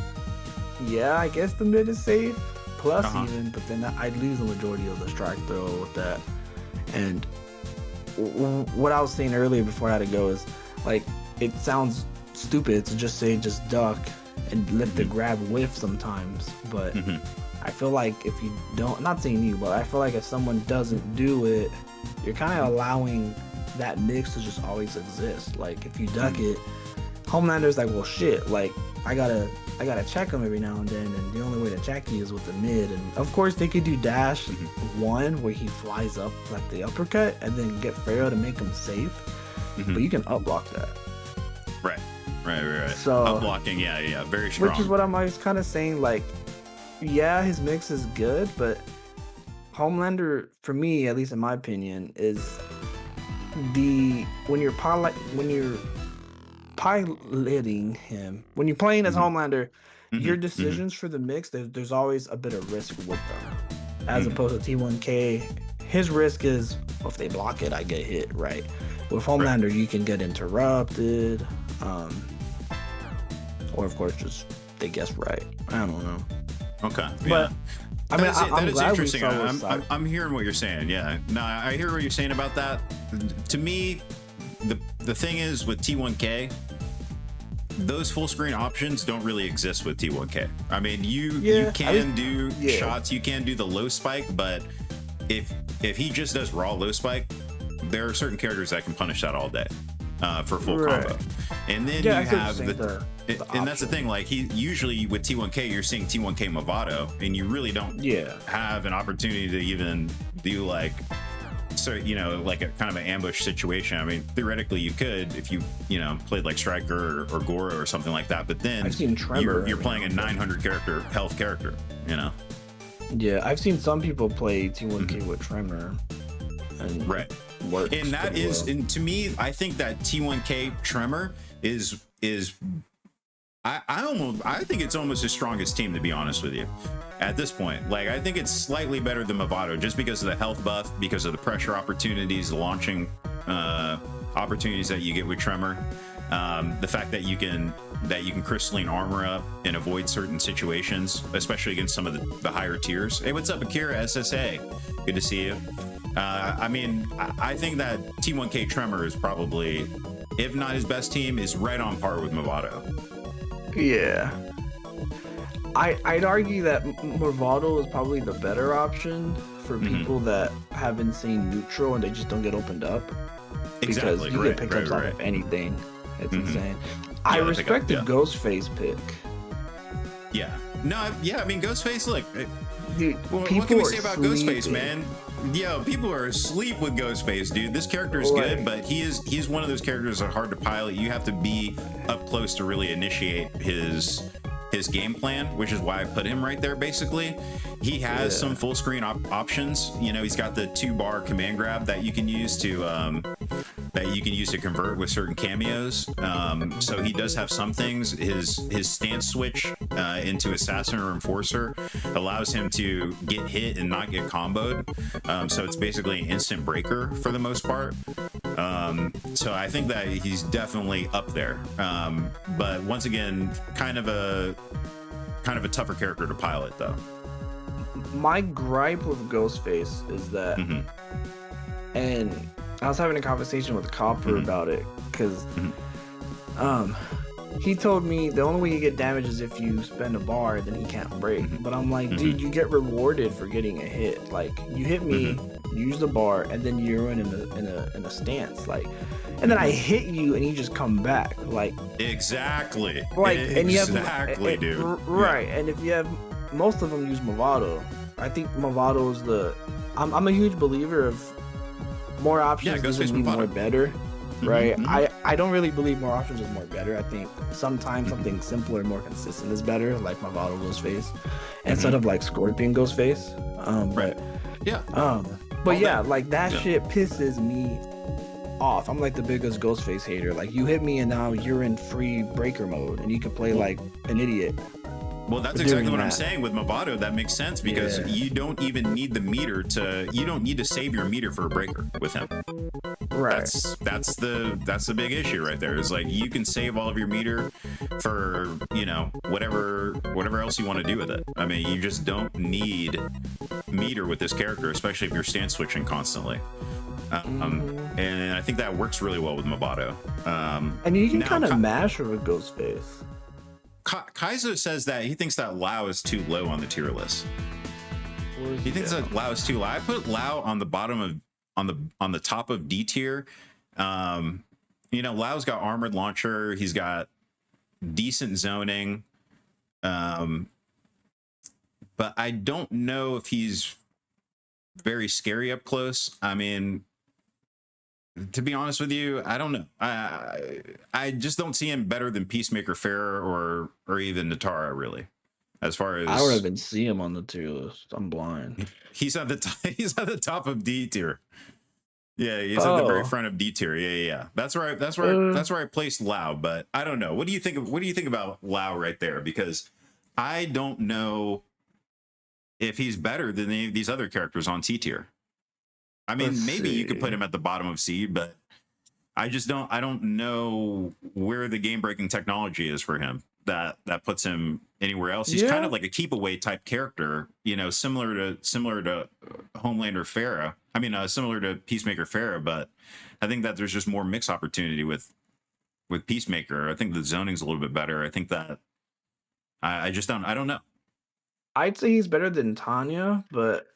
yeah, I guess the mid is safe, plus even, but then I'd lose the majority of the strike throw with that. And what I was saying earlier before I had to go is, like, it sounds stupid to just say just duck and let the grab whiff sometimes, but I feel like if you don't, not saying you, but I feel like if someone doesn't do it, you're kind of allowing that mix to just always exist. Like if you duck it, Homelander's like, well shit, like I gotta check him every now and then, and the only way to check you is with the mid. And of course they could do dash one where he flies up like the uppercut and then get Pharaoh to make him safe, but you can up block that. Right. So up blocking, yeah, very strong. Which is what I'm always kind of saying, like, yeah, his mix is good, but Homelander, for me, at least in my opinion, is when you're piloting him, when you're playing as Homelander, your decisions for the mix, there's always a bit of risk with them. As opposed to T1K, his risk is, well, if they block it, I get hit, right? With Homelander, you can get interrupted, or of course, just they guess right. I don't know. Okay, but I mean, I'm glad interesting. We saw I'm hearing what you're saying. Yeah, no, I hear what you're saying about that. To me, the thing is with T1K, those full screen options don't really exist with T1K. I mean, you can do shots, you can do the low spike, but if he just does raw low spike, there are certain characters that can punish that all day for full combo. And then you have and that's the thing, like he usually with T1K you're seeing T1K Movado, and you really don't have an opportunity to even do like, so you know, like a kind of an ambush situation. I mean, theoretically you could if you played like Striker or Gora or something like that, but then I've seen Tremor, you're playing a 900 character health character, you know. Yeah, I've seen some people play T1K with Tremor, and and that is well. And to me, I think that T1K Tremor is I think it's almost as strong as team, to be honest with you. At this point, like I think it's slightly better than Movado just because of the health buff, because of the pressure opportunities, the launching opportunities that you get with Tremor, the fact that you can crystalline armor up and avoid certain situations, especially against some of the higher tiers. Hey, what's up, Akira SSA? Good to see you. I mean, I think that T1K Tremor is probably, if not his best team, is right on par with Movado. Yeah. I'd argue that Movado is probably the better option for people that haven't seen neutral and they just don't get opened up. Because you get pickups off of anything. It's insane. I respect the Ghostface pick. Yeah. No, yeah, I mean, Ghostface, look. Dude, what can we say about Ghostface, man? Yo, people are asleep with Ghostface, dude. This character is good, but he's one of those characters that are hard to pilot. You have to be up close to really initiate his game plan, which is why I put him right there. Basically, he has some full screen options. You know, he's got the 2-bar command grab that you can use to convert with certain cameos. So he does have some things. His stance switch into assassin or enforcer allows him to get hit and not get comboed. So it's basically an instant breaker for the most part. So I think that he's definitely up there. But once again, kind of a tougher character to pilot, though. My gripe with Ghostface is that, and I was having a conversation with Copper about it, because he told me the only way you get damage is if you spend a bar, then he can't break. But I'm like, dude, you get rewarded for getting a hit. Like, you hit me, use the bar, and then you're in a stance. Like, and then I hit you, and you just come back. Like, exactly. Like, and you have dude. Right, and if you have, most of them use Movado. I think Movado is the. I'm a huge believer of more options doesn't mean more better. Right, I don't really believe more options is more better. I think sometimes something simpler and more consistent is better, like Movado Ghostface, instead of like Scorpion Ghostface. Like that shit pisses me off. I'm like the biggest Ghostface hater. Like, you hit me and now you're in free breaker mode and you can play like an idiot. Well, that's exactly what I'm saying with Movado. That makes sense because you don't even need the meter you don't need to save your meter for a breaker with him. Right. That's the big issue right there. Is like, you can save all of your meter for, whatever else you want to do with it. I mean, you just don't need meter with this character, especially if you're stance switching constantly. And I think that works really well with Movado. And you can kind of mash with Ghostface. Kaizo says that he thinks that Lao is too low on the tier list. He thinks that Lao is too low. I put Lao on the bottom of on the top of D tier. Lao's got armored launcher. He's got decent zoning. But I don't know if he's very scary up close. I mean, to be honest with you, I don't know. I just don't see him better than Peacemaker Farah or even Natara, really. As far as I would have been see him on the tier list. I'm blind. He's at the top. He's at the top of D tier. Yeah, he's at the very front of D tier. Yeah. That's where I placed Lao. But I don't know. What do you think about Lao right there? Because I don't know if he's better than any of these other characters on T tier. I mean, maybe you could put him at the bottom of C, but I don't know where the game breaking technology is for him that puts him anywhere else. He's kind of like a keep away type character, similar to Homelander Farah. I mean, similar to Peacemaker Farah, but I think that there's just more mix opportunity with Peacemaker. I think the zoning's a little bit better. I think that I just don't. I don't know. I'd say he's better than Tanya, but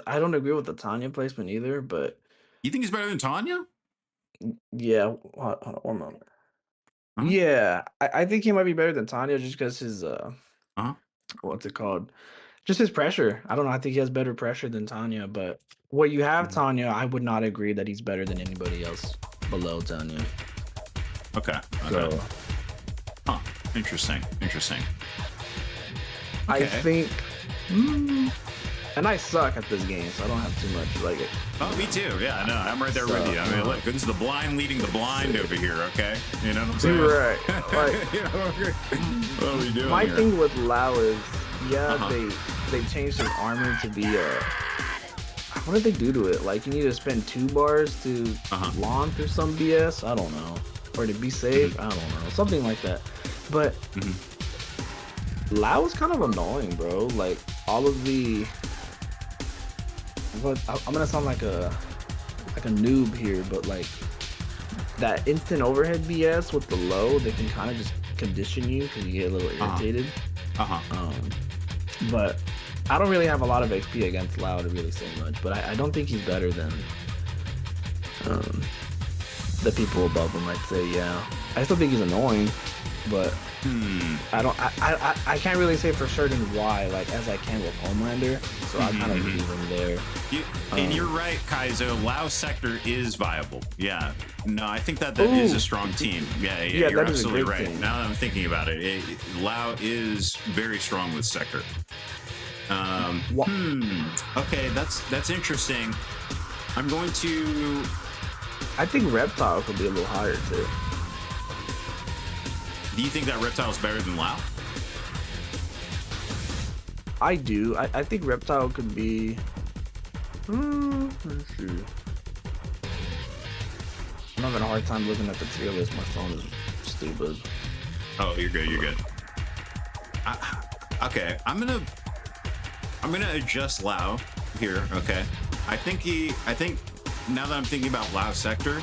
I don't agree with the Tanya placement either. But You think he's better than Tanya? yeah, hold on one moment. Huh? Yeah, I think he might be better than Tanya just because his Uh-huh. what's it called? Just his pressure. I don't know. I think he has better pressure than Tanya, but what you have Tanya, I would not agree that he's better than anybody else below Tanya. Okay. Okay. So, Huh. Interesting. Interesting. I Okay. think, and I suck at this game, so I don't have too much like it. Oh, me too. Yeah, no, I'm right there with you. I mean, look, this is the blind leading the blind over here. Okay, you know what I'm saying? Right. Like, You know, what are we doing my here? thing with Lau is, they changed his armor to be what did they do to it? Like, you need to spend 2 bars to launch or some BS. I don't know, or to be safe. I don't know, something like that. But Lau is kind of annoying, bro. Like, all of the, I'm gonna sound like a noob here, but like that instant overhead BS with the low, they can kind of just condition you because you get a little irritated. But I don't really have a lot of XP against Lau to really say much, but I don't think he's better than the people above him, I'd say. Yeah, I still think he's annoying, but I can't really say for certain why, like, as I can with Homelander, so I kind of leave him there. And you're right, Kaizo. Lao Sector is viable. Yeah. No, I think that is a strong team. Yeah, you're absolutely right. Team. Now that I'm thinking about it, Lao is very strong with Sector. Okay, that's interesting. I'm going to. I think Reptile could be a little higher too. Do you think that Reptile's better than Lao? I do. I think Reptile could be. Let's see. I'm having a hard time looking at the tier list. My phone is stupid. Oh, you're good. You're good. Okay, I'm gonna adjust Lao here. Okay, I think now that I'm thinking about Lao Sector,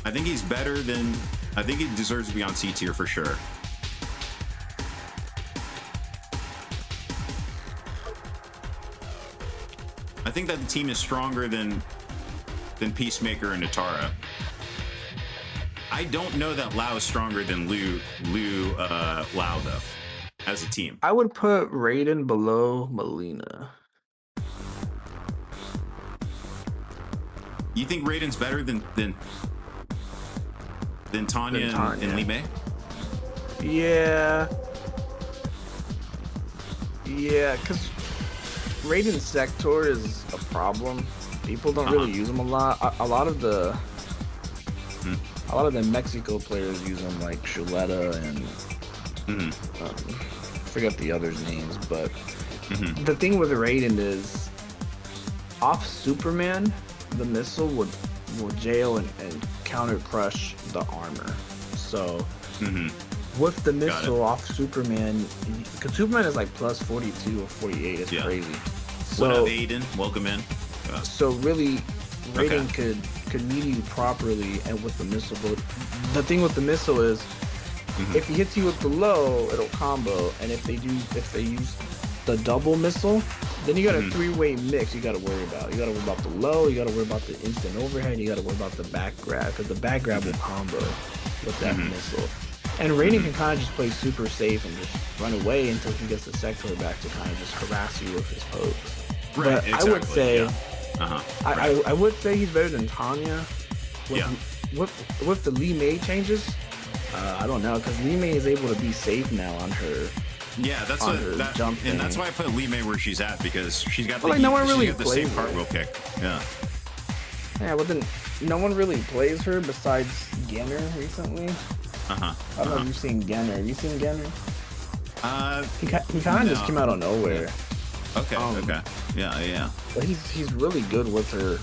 I think he's better than. I think he deserves to be on C tier for sure. I think that the team is stronger than Peacemaker and Natara. I don't know that Lao is stronger than Lao though, as a team. I would put Raiden below Melina. You think Raiden's better than Tanya and Li Mei? Yeah, because Raiden Sector is a problem. People don't really use him a lot. A lot of the Mexico players use him, like Chuleta and forget the others' names. But the thing with Raiden is, off Superman, the missile would jail and counter crush the armor. So with the missile off Superman, because Superman is like plus 42 or 48. It's crazy. So, what up, Aiden? Welcome in. So really, Raiden could meet you properly, and with the missile. But the thing with the missile is, if he hits you with the low, it'll combo, and if they use the double missile, then you got a 3-way mix you got to worry about. You got to worry about the low, you got to worry about the instant overhead, you got to worry about the back grab, because the back grab will combo with that missile. And Raiden can kind of just play super safe and just run away until he gets the sector back to kind of just harass you with his pokes. Right, but exactly, I would say, right. I would say he's better than Tanya. With the Li Mei changes, I don't know, because Li Mei is able to be safe now on her. Yeah, that's that's why I put Li Mei where she's at, because she's got no one really the same cartwheel kick. Yeah. Yeah, but then no one really plays her besides Genner recently. I don't know if you've seen Genner. Have you seen Genner? He kind of just came out of nowhere. Okay. Okay. Yeah. But he's really good with her.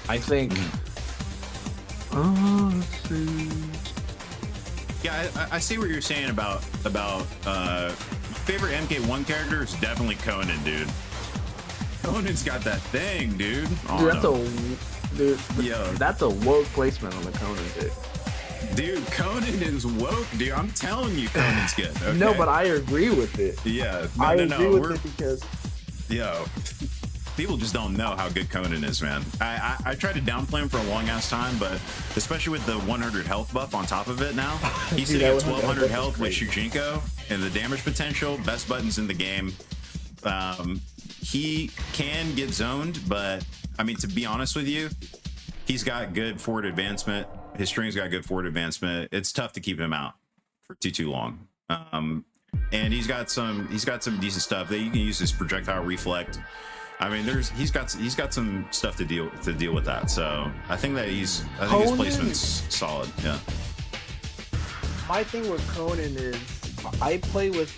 I think. Let's see. Yeah, I see what you're saying about favorite MK1 character is definitely Conan, dude. Conan's got that thing, dude. Dude, that's a woke placement on the Conan pick. Dude, Conan is woke, dude. I'm telling you, Conan's good. Okay? No, but I agree with it. Yeah, I agree with it because people just don't know how good Conan is, man. I tried to downplay him for a long ass time, but especially with the 100 health buff on top of it now, he's sitting at 1200 health with Shujinko and the damage potential, best buttons in the game. He can get zoned, but I mean, to be honest with you, he's got good forward advancement. His string's got good forward advancement. It's tough to keep him out for too long. And he's got some decent stuff that you can use his projectile reflect. I mean, he's got some stuff to deal with that. So I think his placement's solid. Yeah. My thing with Conan is I play with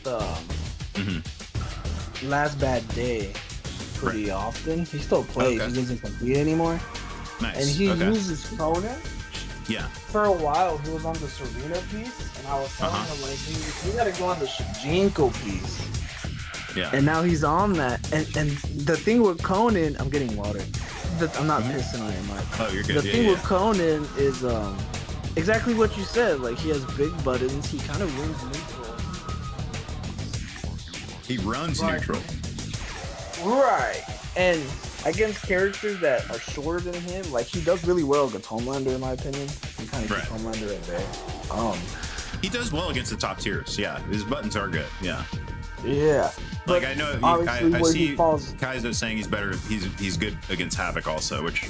Last Bad Day pretty often. He still plays. Okay. He doesn't compete anymore. Nice. And he uses Conan. Yeah. For a while, he was on the Serena piece, and I was telling him like, you gotta go on the Shujinko piece. Yeah. And now he's on that. And the thing with Conan, I'm getting water. I'm not pissing on your mic. Oh, you're good. The thing with Conan is exactly what you said. Like, he has big buttons. He kind of runs neutral. He runs neutral. Right. And against characters that are shorter than him, like, he does really well against Homelander, in my opinion. He kind of keeps Homelander at bay. He does well against the top tiers. Yeah, his buttons are good. Yeah. Yeah. Like, I know, I see Kaizo saying he's better. He's good against Havoc also, which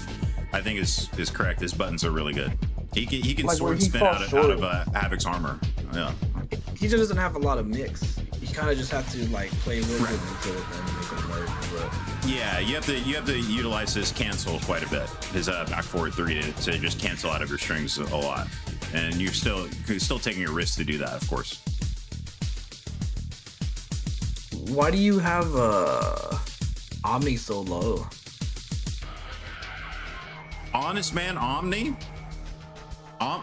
I think is correct. His buttons are really good. He can like sword spin out of Havoc's armor. Yeah. He just doesn't have a lot of mix. You kind of just have to like play with him until then make him work. But yeah, you have to utilize his cancel quite a bit. His back forward 3 to just cancel out of your strings a lot, and you're still taking a risk to do that, of course. Why do you have Omni so low? Honest Man Omni?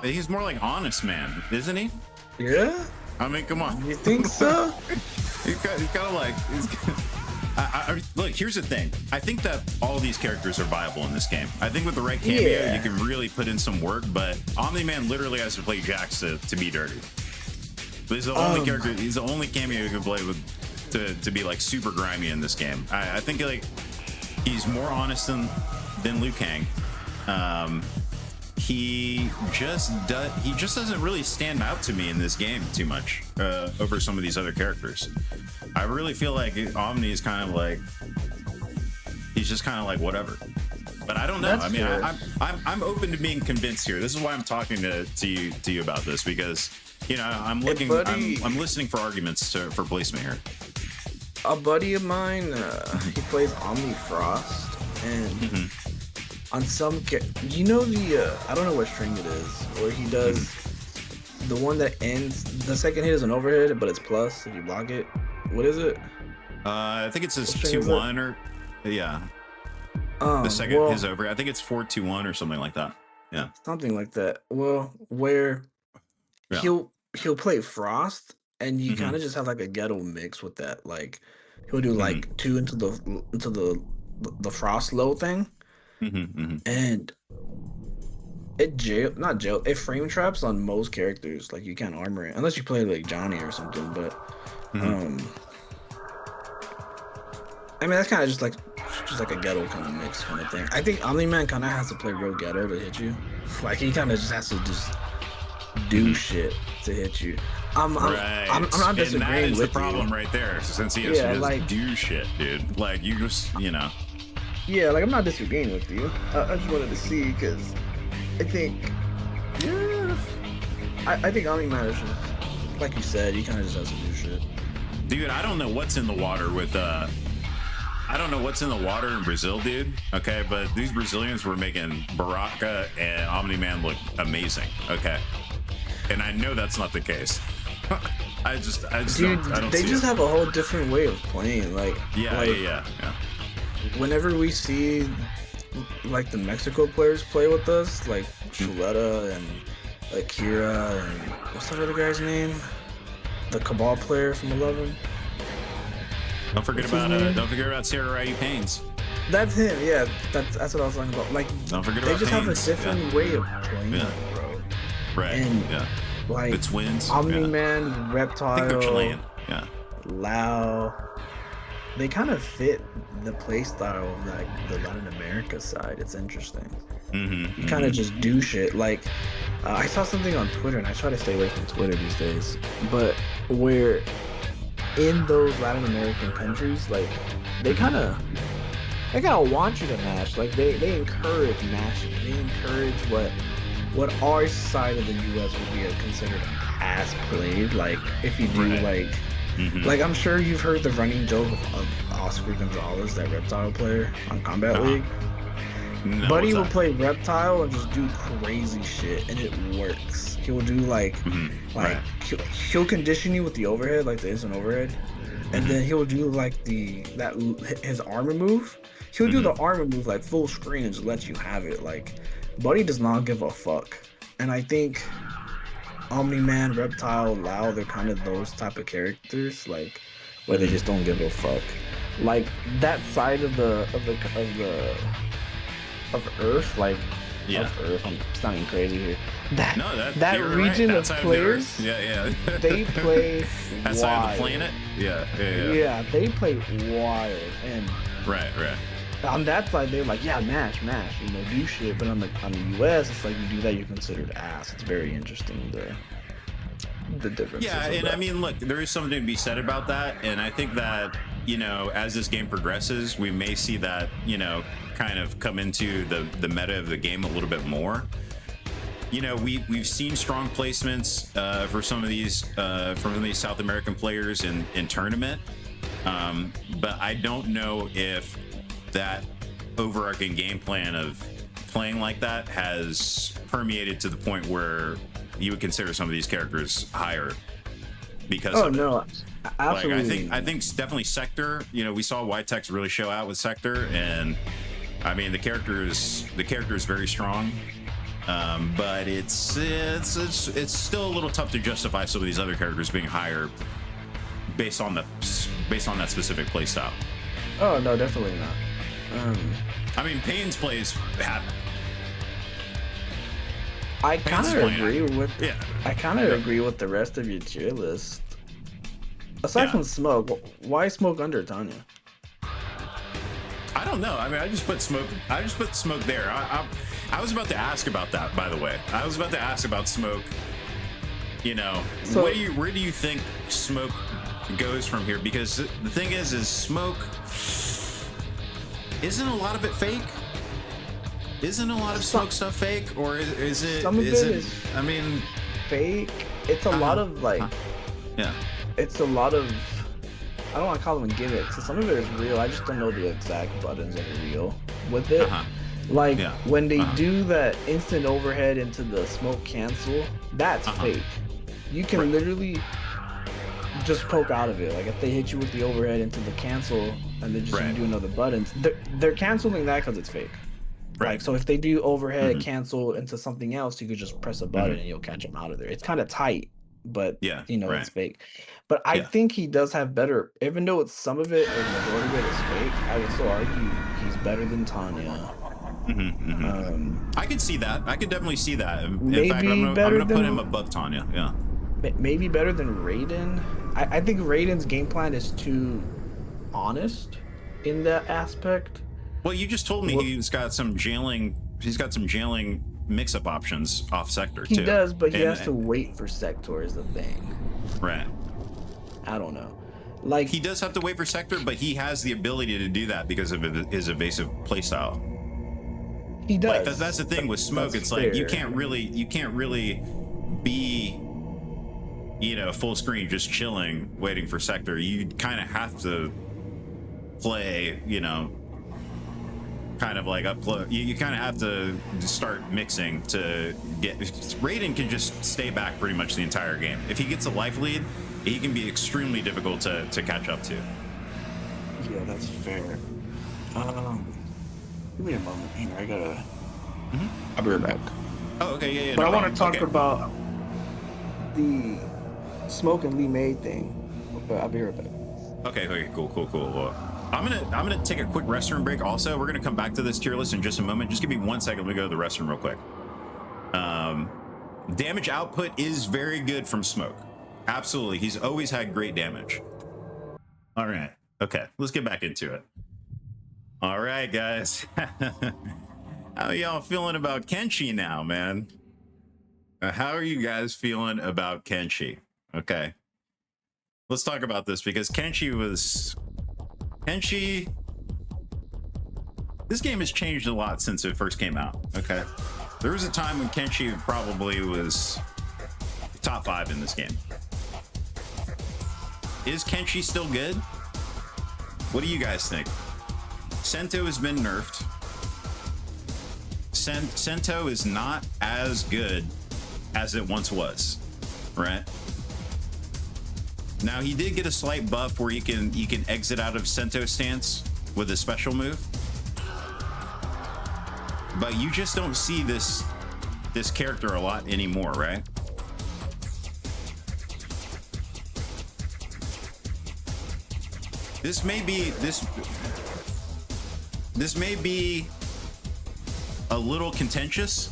He's more like Honest Man, isn't he? Yeah? I mean, come on. You think so? he's kind of like... look, here's the thing. I think that all these characters are viable in this game. I think with the right cameo, you can really put in some work, but Omni-Man literally has to play Jax to be dirty. But he's the only character, he's the only cameo you can play with to be like super grimy in this game. I think like he's more honest than Liu Kang. He just doesn't really stand out to me in this game too much over some of these other characters. I really feel like Omni is kind of like he's just kind of like whatever. But I don't know. I mean, I'm open to being convinced here. This is why I'm talking to you about this, because you know I'm listening for arguments for placement here. A buddy of mine, he plays Omni Frost, and on some, you know I don't know what string it is, where he does the one that ends, the second hit is an overhit, but it's plus if you block it. What is it? I think it's his 2-1 or the second is over. I think it's 4-2-1 or something like that. Yeah, something like that. Well, where he'll play Frost, and you kind of just have like a ghetto mix with that. Like he'll do like 2 into the Frost low thing, and it frame traps on most characters. Like you can't armor it unless you play like Johnny or something. But I mean that's kind of just like a ghetto kind of mix kind of thing. I think Omni-Man kind of has to play real ghetto to hit you. Like he kind of just has to just do shit to hit you. I'm not disagreeing with you. And that is the problem right there, since he has to just do shit, dude. Like you just, you know. Yeah, like I'm not disagreeing with you. I just wanted to see because I think, I think Omni-Man is just, like you said, he kind of just has to do shit. Dude, I don't know what's in the water with I don't know what's in the water in Brazil, dude. Okay, but these Brazilians were making Baraka and Omni-Man look amazing. Okay, and I know that's not the case. I just dude, I don't they see just it. have a whole different way of playing. Like yeah. Whenever we see like the Mexico players play with us, like Chuleta and like Kira and what's that other guy's name? The Cabal player from 11. Don't forget about Sarah Ryu Pains. That's him. Yeah, that's what I was talking about. Like, Don't forget they about just have a Pains. different way of playing, Yeah. bro. Right. And Yeah. like The twins. Omni-Man, I think they're Reptile, Chilean. Yeah. Lao, they kind of fit the play style of like the Latin America side. It's interesting. Mm-hmm. You kind of Mm-hmm. just do shit. Like, I saw something on Twitter, and I try to stay away from Twitter these days, but where in those Latin American countries, like, they kind of want you to mash. Like, they encourage mashing. They encourage what our side of the U.S. would be considered ass played. Like, if you do Right. Mm-hmm. like, I'm sure you've heard the running joke of Oscar Gonzalez, that Reptile player on Combat Uh-huh. League. No, Buddy what's will that? play Reptile and just do crazy shit, and it works. He'll do Mm-hmm. like Right. he'll condition you with the overhead, like the instant overhead, and Mm-hmm. then he'll do like his armor move. He'll do Mm-hmm. the armor move like full screen and just let you have it. Like, Buddy does not give a fuck, and I think Omni-Man, Reptile, Lao, they're kind of those type of characters, like, where they Mm-hmm. just don't give a fuck. Like, that side of Earth, like, Yeah. of Earth, I'm sounding crazy here. That No, that you're region right. of That side of the Earth. players, Yeah. they play That side of the wild. planet. Yeah. Yeah, they play wild, and Right. on that side they're like, yeah, mash, you know, do shit. But on the US, it's like, you do that, you're considered ass. It's very interesting, the differences. Yeah, of and that. I mean, look, there is something to be said about that, and I think that, you know, as this game progresses, we may see that, you know, kind of come into the meta of the game a little bit more. You know, we've seen strong placements for some of these from these South American players in tournament, but I don't know if that overarching game plan of playing like that has permeated to the point where you would consider some of these characters higher because Oh of it. no, absolutely. Like, I think definitely Sector. You know, we saw Tex really show out with Sector, and I mean the character is very strong, but it's still a little tough to justify some of these other characters being higher based on that specific playstyle. Oh no, definitely not. I mean, Payne's plays have. I kind of playing agree with. Yeah. I kind of agree with the rest of your tier list. Aside Yeah. from Smoke, why Smoke under Tanya? I don't know. I mean, I just put Smoke there. I was about to ask about that, by the way. I was about to ask about Smoke. You know, So- where do you think Smoke goes from here? Because the thing is Smoke, isn't a lot of it fake? Isn't a lot of Smoke stuff fake, or is it? Some of it is I mean, fake. It's a lot of like. yeah. It's a lot of. I don't want to call them gimmicks. Some of it is real. I just don't know the exact buttons that are real with it. Like, Yeah. when they do that instant overhead into the Smoke cancel, that's fake. You can literally just poke out of it. Like, if they hit you with the overhead into the cancel and then just Right. do another button, they're canceling that because it's fake. Right. Like, so if they do overhead cancel into something else, you could just press a button and you'll catch them out of there. It's kind of tight, but Yeah, you know, right. it's fake. But I Yeah. think he does have better, even though it's some of it or the majority of it is fake. I would still argue he's better than Tanya. I could see that. I could definitely see that. In Maybe fact, I'm better gonna put than- him above Tanya. Yeah. Maybe better than Raiden. I think Raiden's game plan is too honest in that aspect. Well, you just told me he's got some jailing mix-up options off Sector He too. does, but he And- has to wait for Sector is the thing. Right. I don't know. Like, He does have to wait for Sector, but he has the ability to do that because of his evasive playstyle. he does. Like that's the thing with Smoke. That's It's like you fair. can't really be, you know, full screen just chilling waiting for Sector. You kind of have to play, you know, kind of like up close. You kind of have to start mixing to get. Raiden can just stay back pretty much the entire game. If he gets a life lead, he can be extremely difficult to catch up to. Yeah, that's fair. Give me a moment here. I gotta. I'll be right back. Oh, okay, yeah. But no I want to problem. talk Okay. about the Smoke and Lee May thing. But I'll be right back. Okay, cool. Well, I'm gonna take a quick restroom break. Also, we're gonna come back to this tier list in just a moment. Just give me 1 second. Let me go to the restroom real quick. Damage output is very good from Smoke. Absolutely, he's always had great damage. All right, okay, let's get back into it. All right, guys. How y'all feeling about Kenshi now, man? How are you guys feeling about Kenshi? Okay, let's talk about this because Kenshi, this game has changed a lot since it first came out. Okay, there was a time when Kenshi probably was top 5 in this game. Is Kenshi still good? What do you guys think? Sento has been nerfed. Sento is not as good as it once was, right? Now he did get a slight buff where you can exit out of Sento stance with a special move, but you just don't see this character a lot anymore, right? This may be a little contentious.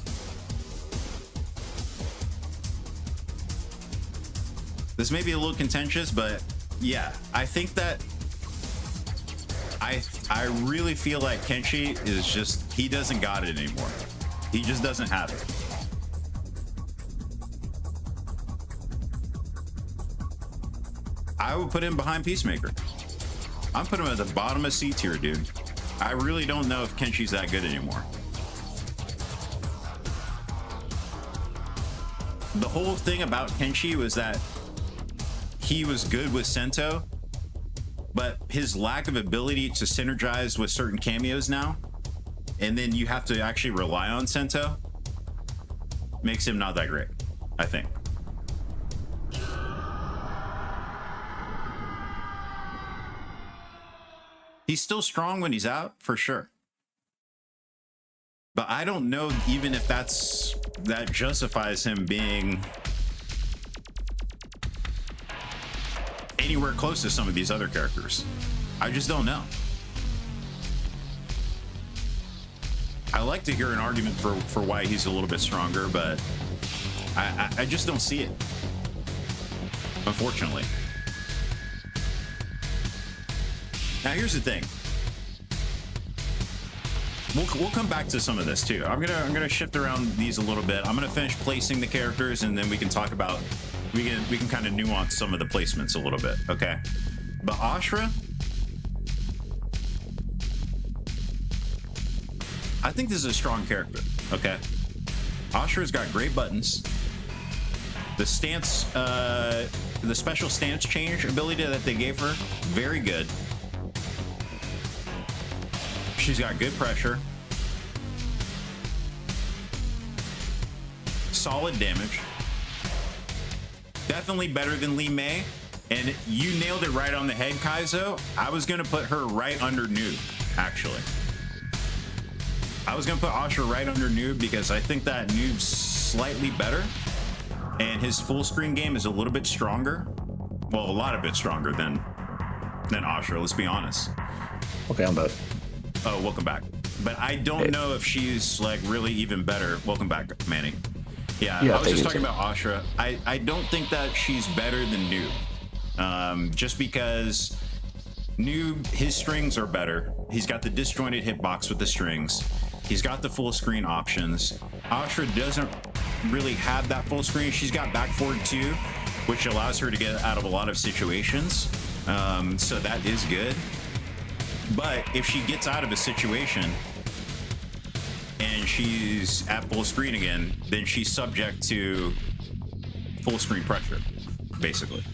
This may be a little contentious, but yeah, I think that I really feel like Kenshi is just, he doesn't got it anymore. He just doesn't have it. I would put him behind Peacemaker. I'm putting him at the bottom of C tier, dude. I really don't know if Kenshi's that good anymore. The whole thing about Kenshi was that he was good with Sento, but his lack of ability to synergize with certain cameos now, and then you have to actually rely on Sento, makes him not that great, I think. He's still strong when he's out, for sure. But I don't know even if that justifies him being anywhere close to some of these other characters. I just don't know. I like to hear an argument for why he's a little bit stronger, but I just don't see it, unfortunately. Now here's the thing. We'll come back to some of this too. I'm gonna shift around these a little bit. I'm gonna finish placing the characters, and then we can talk about we can kind of nuance some of the placements a little bit, okay? But Ashra, I think this is a strong character, okay? Ashra's got great buttons. The stance, the special stance change ability that they gave her, very good. She's got good pressure, solid damage, definitely better than Lee May, and you nailed it right on the head, Kaizo. I was gonna put her right under Noob, actually. I was gonna put Ashra right under Noob because I think that Noob's slightly better, and his full screen game is a little bit stronger. Well, a lot of bit stronger than Ashra, let's be honest. Okay, I'm back. Oh, welcome back. But I don't know if she's like really even better. Welcome back, Manny. Yeah, I was just talking about Ashra. I don't think that she's better than Noob. Just because Noob, his strings are better. He's got the disjointed hitbox with the strings. He's got the full screen options. Ashra doesn't really have that full screen. She's got back forward too, which allows her to get out of a lot of situations. So that is good. But if she gets out of a situation and she's at full screen again, then she's subject to full screen pressure, basically.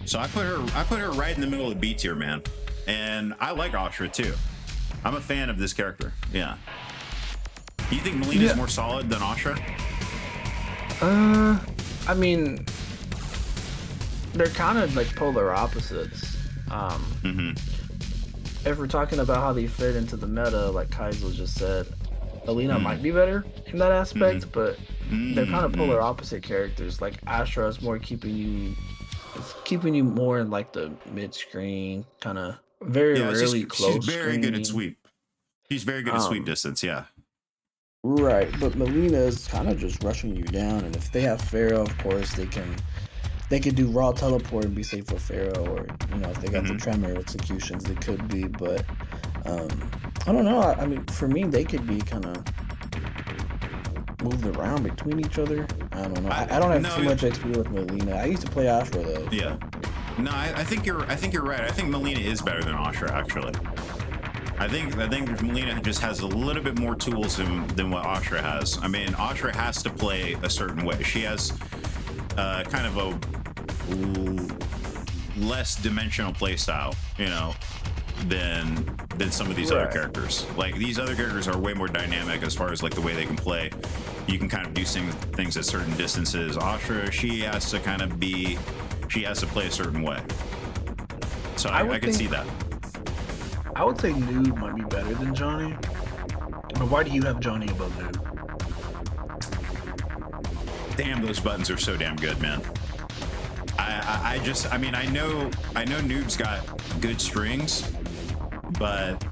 So I put her right in the middle of the B tier, man. And I like Ashra too. I'm a fan of this character. Yeah. Do you think Melina's more solid than Ashra? I mean, they're kind of like polar opposites. If we're talking about how they fit into the meta, like Kaizo just said, Alina might be better in that aspect, but they're kind of polar opposite characters. Like Ashra is more keeping you more in like the mid screen kind of very Yeah, it's rarely just she's close very good at screening. sweep. She's very good at sweep Um, distance. Yeah. right, but Melina is kind of just rushing you down, and if they have Pharaoh, of course they could do raw teleport and be safe with Pharaoh, or if they got the Hmm. tremor executions, they could be, but I don't know. I mean, for me, they could be kind of moved around between each other. I don't know. I don't have too No. much XP with Melina. I used to play Ashra though, Yeah. so No, I think you're. I think you're right. I think Melina is better than Ashra, actually. I think Melina just has a little bit more tools than what Ashra has. I mean, Ashra has to play a certain way. She has kind of a less dimensional play style, than some of these other right. characters. Like these other characters are way more dynamic as far as like the way they can play. You can kind of do things at certain distances. Ashra, she has to play a certain way. So I can see that. I would say Noob might be better than Johnny. But why do you have Johnny above Noob? Damn, those buttons are so damn good, man. I know Noob's got good strings, but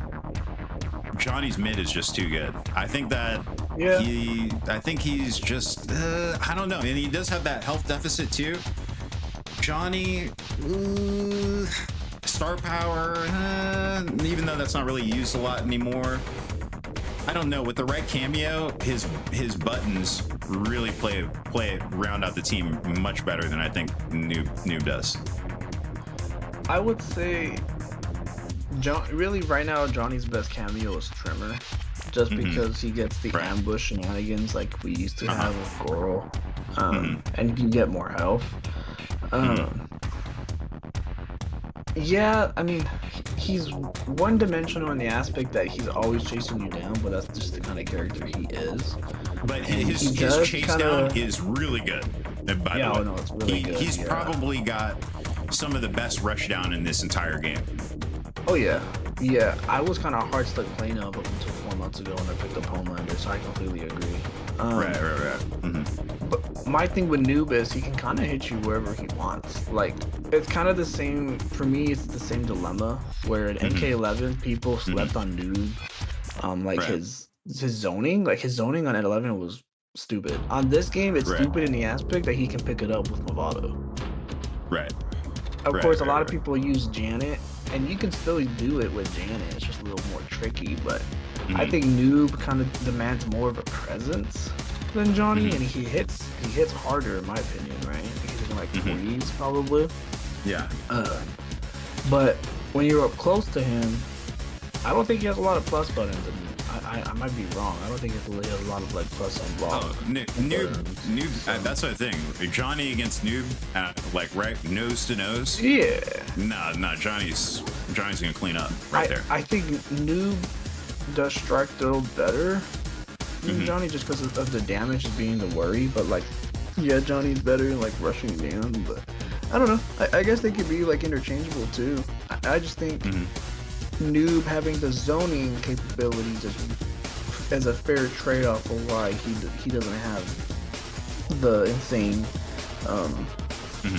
Johnny's mid is just too good. I think that Yeah. he's just I don't know, and he does have that health deficit too. Johnny, star power, even though that's not really used a lot anymore. I don't know. With the right cameo, his buttons really round out the team much better than I think Noob does. I would say really right now Johnny's best cameo is Trimmer. Just because he gets the Right. ambush shenanigans like we used to have with Goro. Mhm. And you can get more health. Yeah, I mean, he's one-dimensional in the aspect that he's always chasing you down, but that's just the kind of character he is. But And his he does chase kinda- down is really good. And by Yeah, the way, oh, no, it's really good, he's yeah. probably got some of the best rush down in this entire game. Oh yeah, yeah. I was kind of hard stuck playing him up until 4 months ago when I picked up Homelander, so I completely agree. Right. But my thing with Noob is he can kind of hit you wherever he wants. Like it's kind of the same for me. It's the same dilemma where in MK11 people slept on Noob. Like Right. his zoning, on 11 was stupid. On this game, it's Right. stupid in the aspect that he can pick it up with Movado. Right. Of Right, course, a right, lot of right. people use Janet, and you can still do it with Janet. It's just a little more tricky, but I think Noob kind of demands more of a presence than Johnny, and he hits harder in my opinion, right? He's hitting like 40s probably. Yeah. But when you're up close to him, I don't think he has a lot of plus buttons. And I might be wrong. I don't think he has a lot of like plus on block. Oh, Noob. That's the thing. Johnny against Noob, like right nose to nose. Yeah. Nah. Johnny's gonna clean up right there. I think Noob does strike throw better than Johnny just because of the damage being the worry. But like, yeah, Johnny's better like rushing down. But I don't know. I guess they could be like interchangeable too. I just think Noob having the zoning capabilities as a fair trade-off for why he doesn't have the insane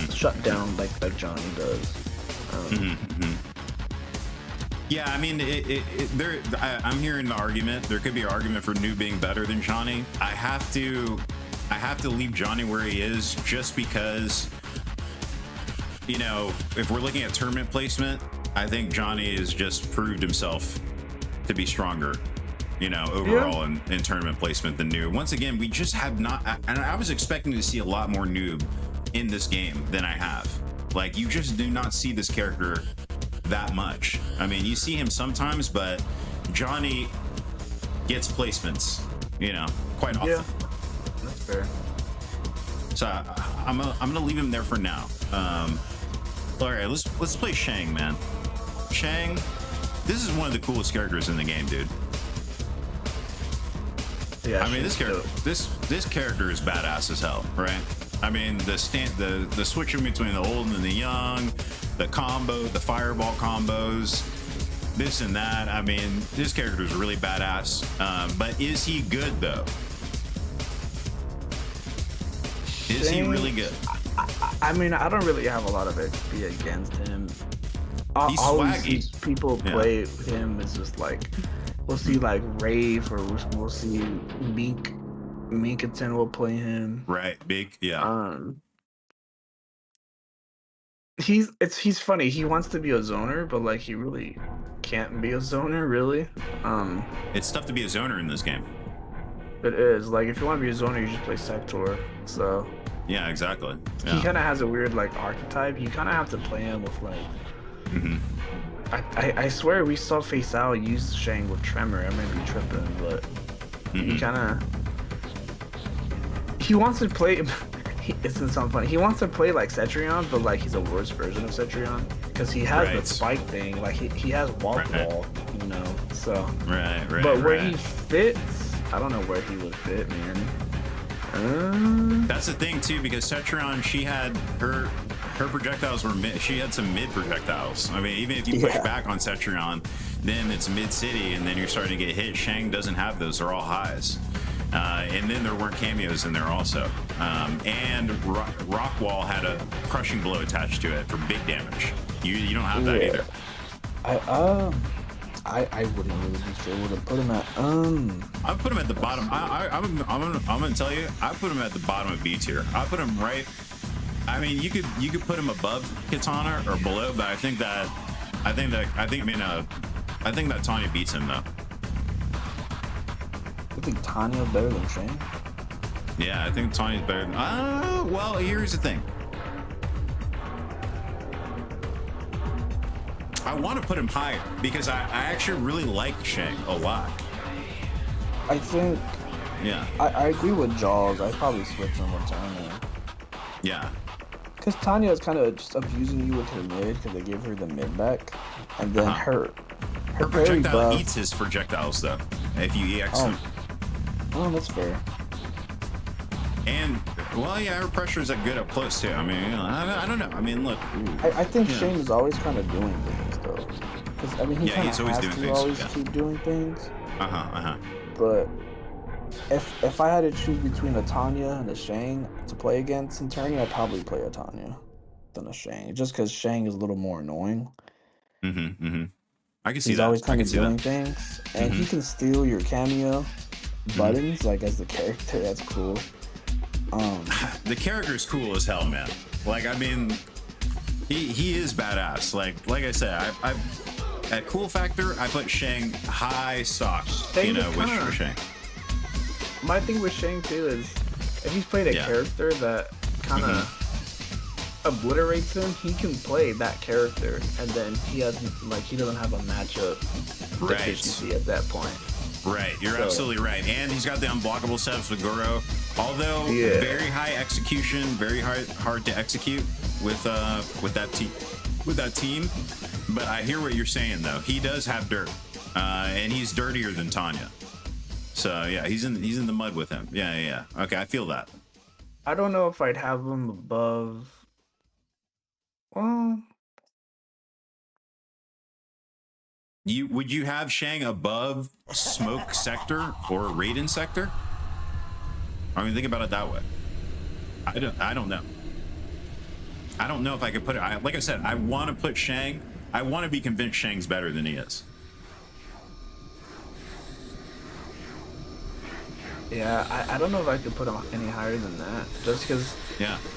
shutdown like Johnny does. Yeah, I mean, I'm hearing the argument. There could be an argument for Noob being better than Johnny. I have to leave Johnny where he is just because, if we're looking at tournament placement, I think Johnny has just proved himself to be stronger, overall in tournament placement than Noob. Once again, we just have not, and I was expecting to see a lot more Noob in this game than I have. Like, you just do not see this character that much. I mean, you see him sometimes, but Johnny gets placements, quite often. Yeah, that's fair. So I'm gonna leave him there for now. All right, let's play Shang, man. Shang, this is one of the coolest characters in the game, dude. Yeah, I mean, this character is badass as hell, right? I mean, the switching between the old and the young, the combo, the fireball combos, this and that. I mean, this character is really badass. But is he good though? Is he really good? I mean, I don't really have a lot of XP against him. I He's always see swaggy. people play him. It's just like we'll see like Rave, or we'll see Minkaton will play him. Right, big, yeah. Um, he's funny. He wants to be a zoner, but like he really can't be a zoner, really. It's tough to be a zoner in this game. It is like if you want to be a zoner, you just play Sector. So Yeah, exactly. Yeah. he kind of has a weird like archetype. You kind of have to play him with like. Mm-hmm. I swear we saw Faisal use Shang with Tremor. I remember tripping, but he kind of he wants to play. It's sound funny. He wants to play like Cetrion, but like he's a worse version of Cetrion because he has the spike thing. Like he has wall ball, you know. So right. But where he fits, I don't know where he would fit, man. That's the thing too, because Cetrion, she had her projectiles were mid. She had some mid projectiles. I mean, even if you push back on Cetrion, then it's mid city, and then you're starting to get hit. Shang doesn't have those; they're all highs. And then there weren't cameos in there also. And Rockwall had a crushing blow attached to it for big damage. You don't have that either. I wouldn't really be sure where to put him at. I put him at the bottom. I'm gonna tell you, I put him at the bottom of B tier. I put him right. I mean, you could put him above Kitana or below, but I think that Tanya beats him though. I think Tanya's better than Shang. Yeah, I think Tanya's better. Well, here's the thing. I want to put him higher because I actually really like Shang a lot. I think. Yeah. I agree with Jaws. I'd probably switch him with Tanya. Yeah. Because Tanya is kind of just abusing you with her mid because they gave her the mid back, and then her projectile eats his projectiles though. If you EX them. Oh, that's fair. And well, yeah, her pressure is good up close too. I mean, you know, I don't know. I mean, look. I think Shane is always kind of doing things though, because I mean he kind of has to always keep doing things. But if I had to choose between a Tanya and a Shang to play against in tourney, I'd probably play a Tanya than a Shang, just because Shang is a little more annoying. I can see He's that. always kind of doing things, and he can steal your cameo buttons, like as the character. That's cool. The character's cool as hell, man. Like, I mean, he is badass. Like I said, I at cool factor, I put Shang high stock. Shang with Shang. My thing with Shang too is if he's played a character that kind of obliterates him, he can play that character, and then he doesn't have a matchup deficiency at that point. Right, you're absolutely right. And he's got the unblockable setups with Goro. Although very high execution, very hard to execute with that team. But I hear what you're saying though. He does have dirt, and he's dirtier than Tanya. So yeah, he's in the mud with him. Yeah. Okay, I feel that. I don't know if I'd have him above. Well, would you have Shang above Smoke Sector or Raiden Sector? I mean, think about it that way. I don't know. I don't know if I could put it. Like I said, I want to put Shang. I want to be convinced Shang's better than he is. Yeah, I don't know if I could put him any higher than that. Just because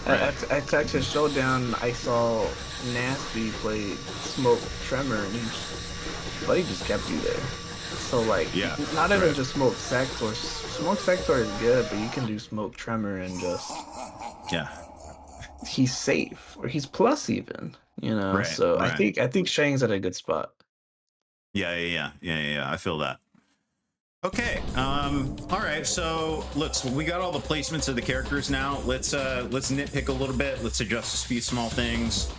at Texas Showdown, I saw Nasty play Smoke Tremor, and he just kept you there. So like, not even just Smoke Sector. Smoke Sector is good, but you can do Smoke Tremor and just he's safe, or he's plus even, you know. So I think Shang's at a good spot. Yeah. I feel that. Okay. All right. So we got all the placements of the characters now. Let's nitpick a little bit. Let's adjust a few small things.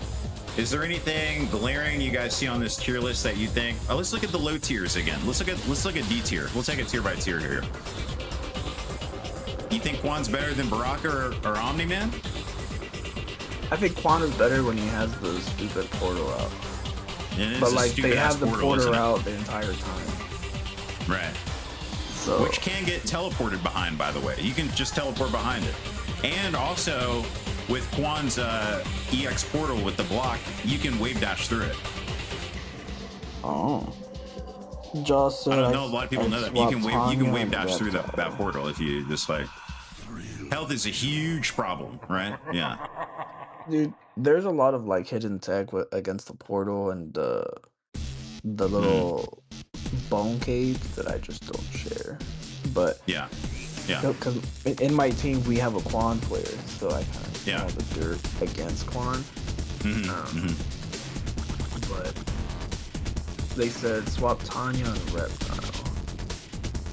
Is there anything glaring you guys see on this tier list that you think? Oh, let's look at the low tiers again. Let's look at D tier. We'll take it tier by tier here. You think Quan's better than Baraka or Omni-Man? I think Quan is better when he has the stupid portal out. But like they have the portal out the entire time. Right. So. Which can get teleported behind, by the way. You can just teleport behind it. And also, with Quan's EX portal with the block, you can wave dash through it. Oh. Josh I said don't know. A lot of people I know that you swapped can Tanya wave and dash through Reptile. that portal if you just like. Health is a huge problem, right? Yeah. Dude, there's a lot of like hidden tech against the portal and the little bone cage that I just don't share. But Yeah. Yeah. because in my team we have a Quan player, so I kind of Yeah. all the dirt against Quan. But they said swap Tanya and Reptile.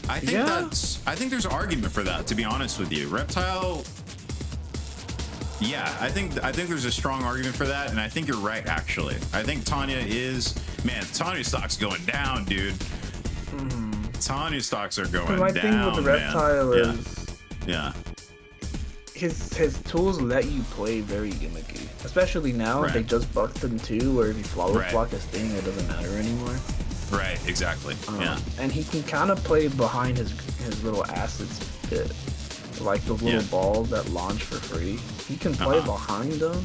I think there's an argument for that, to be honest with you. Reptile. Yeah, I think there's a strong argument for that, and I think you're right. Actually, I think Tanya is Tanya stock's going down, dude. Tanya stocks are going My down. thing with the Reptile is, yeah, his tools let you play very gimmicky, especially now. They just buffed them too, where if you flawless block his thing, it doesn't matter anymore. Right, exactly. Yeah, and he can kind of play behind his little assets pit, like those little balls that launch for free. He can play behind them,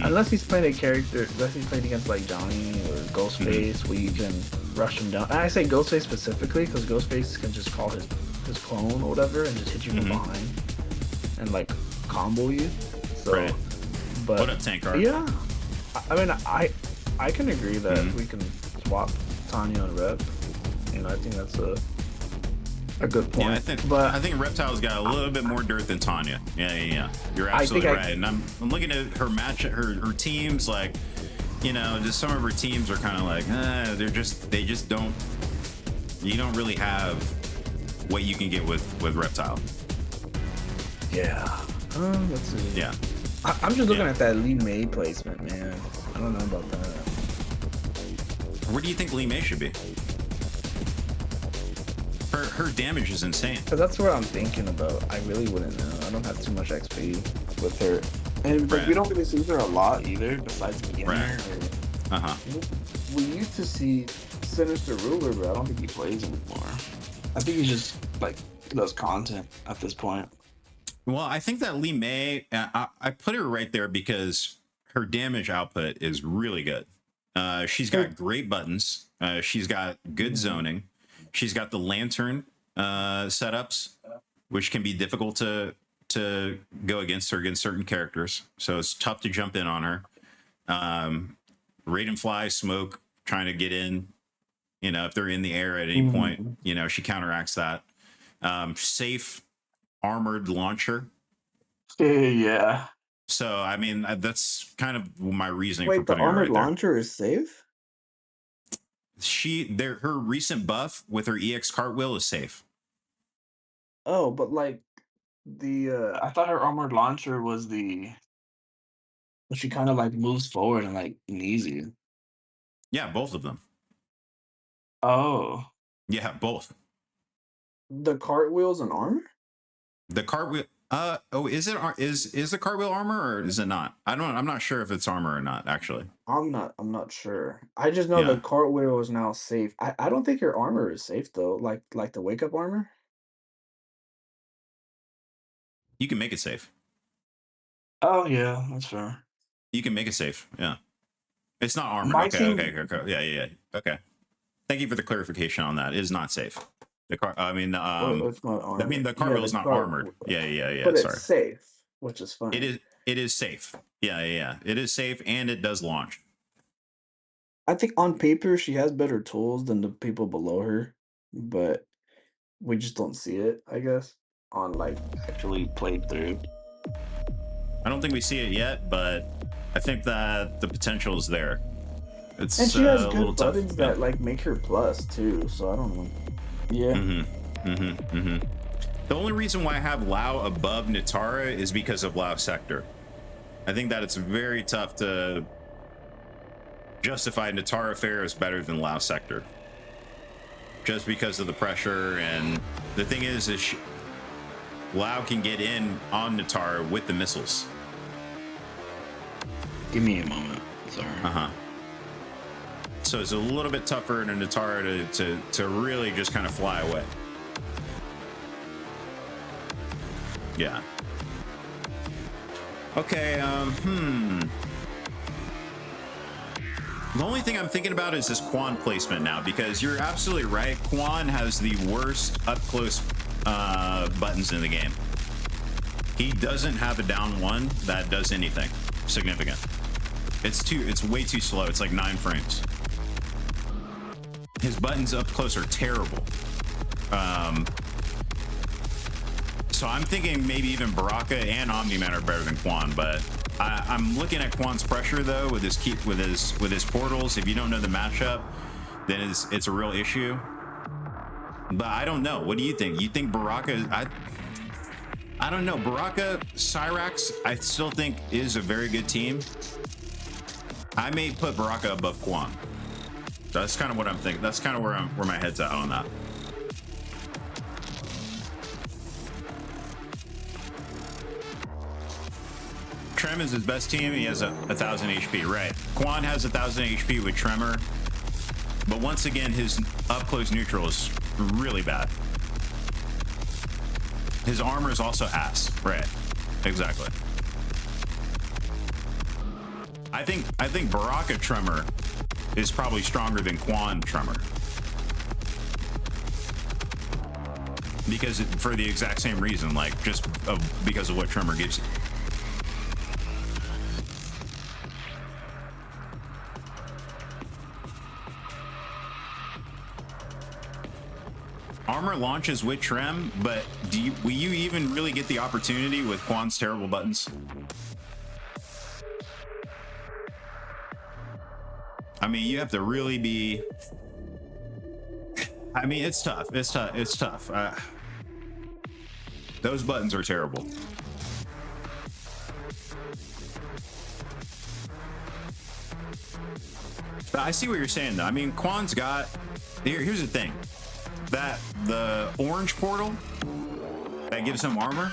unless he's playing a character. Unless he's playing against like Johnny or Ghostface, where you can rush him down. And I say Ghostface specifically because Ghostface can just call his clone or whatever and just hit you from behind and like combo you. So, but what up, Tankard? Yeah, I mean, I can agree that we can swap Tanya and Rep. You know, I think that's a good point. Yeah, I think Reptile's got a little bit more dirt than Tanya. Yeah. You're absolutely right. And I'm looking at her her teams, like, you know, just some of her teams are kind of like, they just don't. You don't really have what you can get with Reptile. Yeah. Let's see. Yeah. I'm just looking at that Lee May placement, man. I don't know about that. Where do you think Lee May should be? Her damage is insane. Because that's what I'm thinking about. I really wouldn't know. I don't have too much XP with her. And we don't really see her a lot either, besides beginner. We used to see Sinister Ruler, but I don't think he plays anymore. I think he just like does content at this point. Well, I think that Lee May, I put her right there because her damage output is really good. She's got great buttons. She's got good zoning. She's got the lantern setups, which can be difficult to go against her against certain characters. So it's tough to jump in on her. Raid and fly, smoke, trying to get in. You know, if they're in the air at any point, you know, she counteracts that. Safe armored launcher. Yeah. So I mean, that's kind of my reasoning. Wait, for putting the armored her right launcher there. is safe? Her recent buff with her EX cartwheel is safe. Oh, but like I thought her armored launcher was she kind of like moves forward and like easy. Yeah, both of them. Oh. Yeah, both. The cartwheel's an armor? The cartwheel. Is the cartwheel armor or is it not? I'm not sure if it's armor or not. Actually, I'm not sure. I just know the cartwheel is now safe. I don't think your armor is safe though. Like the wake up armor. you can make it safe. Oh yeah, that's fair. You can make it safe. Yeah, it's not armor. Okay. Yeah. Okay. Thank you for the clarification on that. It is not safe. The car. I mean, it's not armor. I mean, the cartwheel is not armored. Yeah. But sorry. It's safe, which is fine. It is safe. Yeah. It is safe and it does launch. I think on paper she has better tools than the people below her, but we just don't see it, I guess, on like actually played through. I don't think we see it yet, but I think that the potential is there. And she has good buttons that like make her plus too, so I don't know. Yeah. The only reason why I have Lao above Nitara is because of Lao Sector. I think that it's very tough to justify Nitara Fair is better than Lao Sector. Just because of the pressure, and the thing is Lao can get in on Nitara with the missiles. Give me a moment. Sorry. So it's a little bit tougher in a Nitara to really just kind of fly away. Yeah. Okay, The only thing I'm thinking about is this Quan placement now, because you're absolutely right. Quan has the worst up close buttons in the game. He doesn't have a down one that does anything significant. It's way too slow. It's like 9 frames. His buttons up close are terrible. So I'm thinking maybe even Baraka and Omni-Man are better than Quan, but I'm looking at Quan's pressure though with his portals. If you don't know the matchup, then it's a real issue. But I don't know. What do you think? You think Baraka? I don't know. Baraka, Cyrax, I still think is a very good team. I may put Baraka above Quan. That's kind of what I'm thinking. That's kind of where my head's at on that. Trem is his best team. He has 1,000 HP, right? Quan has 1,000 HP with Tremor, but once again, his up close neutral is really bad. His armor is also ass, right? Exactly. I think Baraka Tremor is probably stronger than Quan Tremor, because for the exact same reason, like because of what Tremor gives you. Armor launches with Trem, but will you even really get the opportunity with Quan's terrible buttons? I mean, you have to really be... I mean, it's tough. It's tough. Those buttons are terrible. But I see what you're saying, though. I mean, Quan's got... Here's the thing. That the orange portal that gives him armor,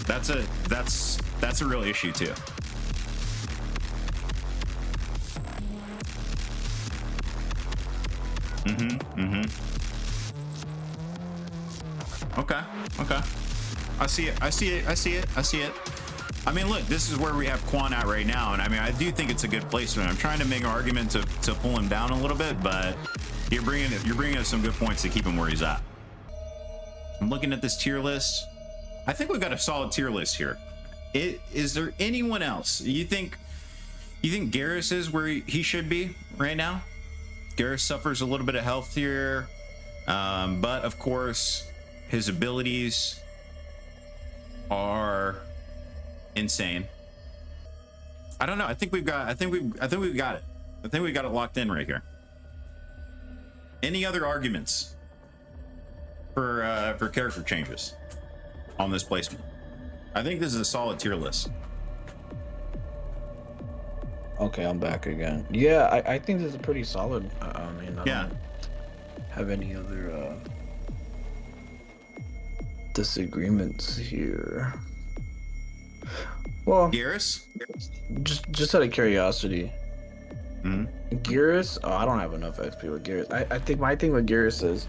that's a real issue too. Okay. I see it. I mean, look, this is where we have Quan at right now, and I mean, I do think it's a good placement. I'm trying to make an argument to pull him down a little bit, but you're bringing us some good points to keep him where he's at. I'm looking at this tier list. I think we've got a solid tier list here. Is there anyone else you think Garrus is where he should be right now? Garrus suffers a little bit of health here, but of course his abilities are insane. I don't know. I think we've got it. I think we've got it locked in right here. Any other arguments for character changes on this placement? I think this is a solid tier list. Okay, I'm back again. Yeah, I think this is pretty solid. I mean, I don't have any other disagreements here. Well, Garrus? Just out of curiosity. Garrus, I don't have enough XP with Garrus. I think my thing with Garrus is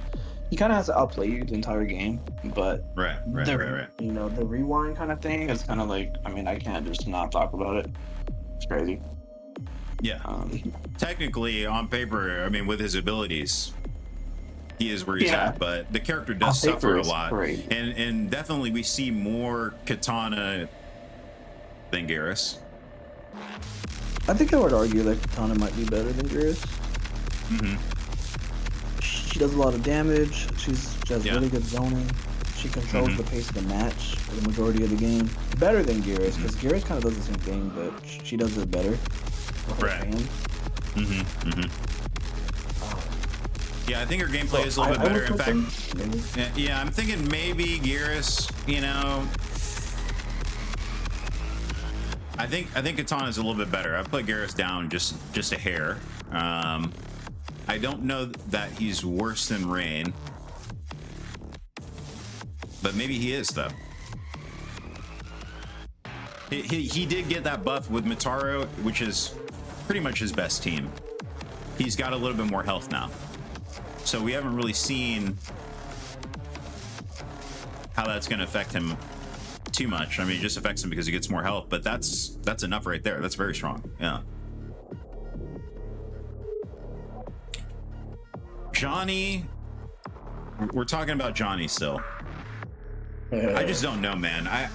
he kind of has to outplay you the entire game, but right. You know, the rewind kind of thing is kind of like, I mean, I can't just not talk about it. It's crazy. Yeah. Technically, on paper, I mean, with his abilities, he is where he's at, but the character does suffer a lot, and definitely we see more Katana than Garrus. I think I would argue that Katana might be better than Garrus. She does a lot of damage. She has really good zoning. She controls the pace of the match for the majority of the game. Better than Garrus, because Garrus kind of does the same thing, but she does it better. Right. Yeah, I think her gameplay is a little bit better. In fact, yeah, I'm thinking maybe Garrus, you know. I think Katana is a little bit better. I put Garrus down just a hair. I don't know that he's worse than Rain, but maybe he is though. He did get that buff with Mitaro, which is pretty much his best team. He's got a little bit more health now, so we haven't really seen how that's going to affect him too much. I mean, it just affects him because he gets more health, but that's enough right there. That's very strong. Yeah. Johnny, we're talking about Johnny still. I just don't know, man. I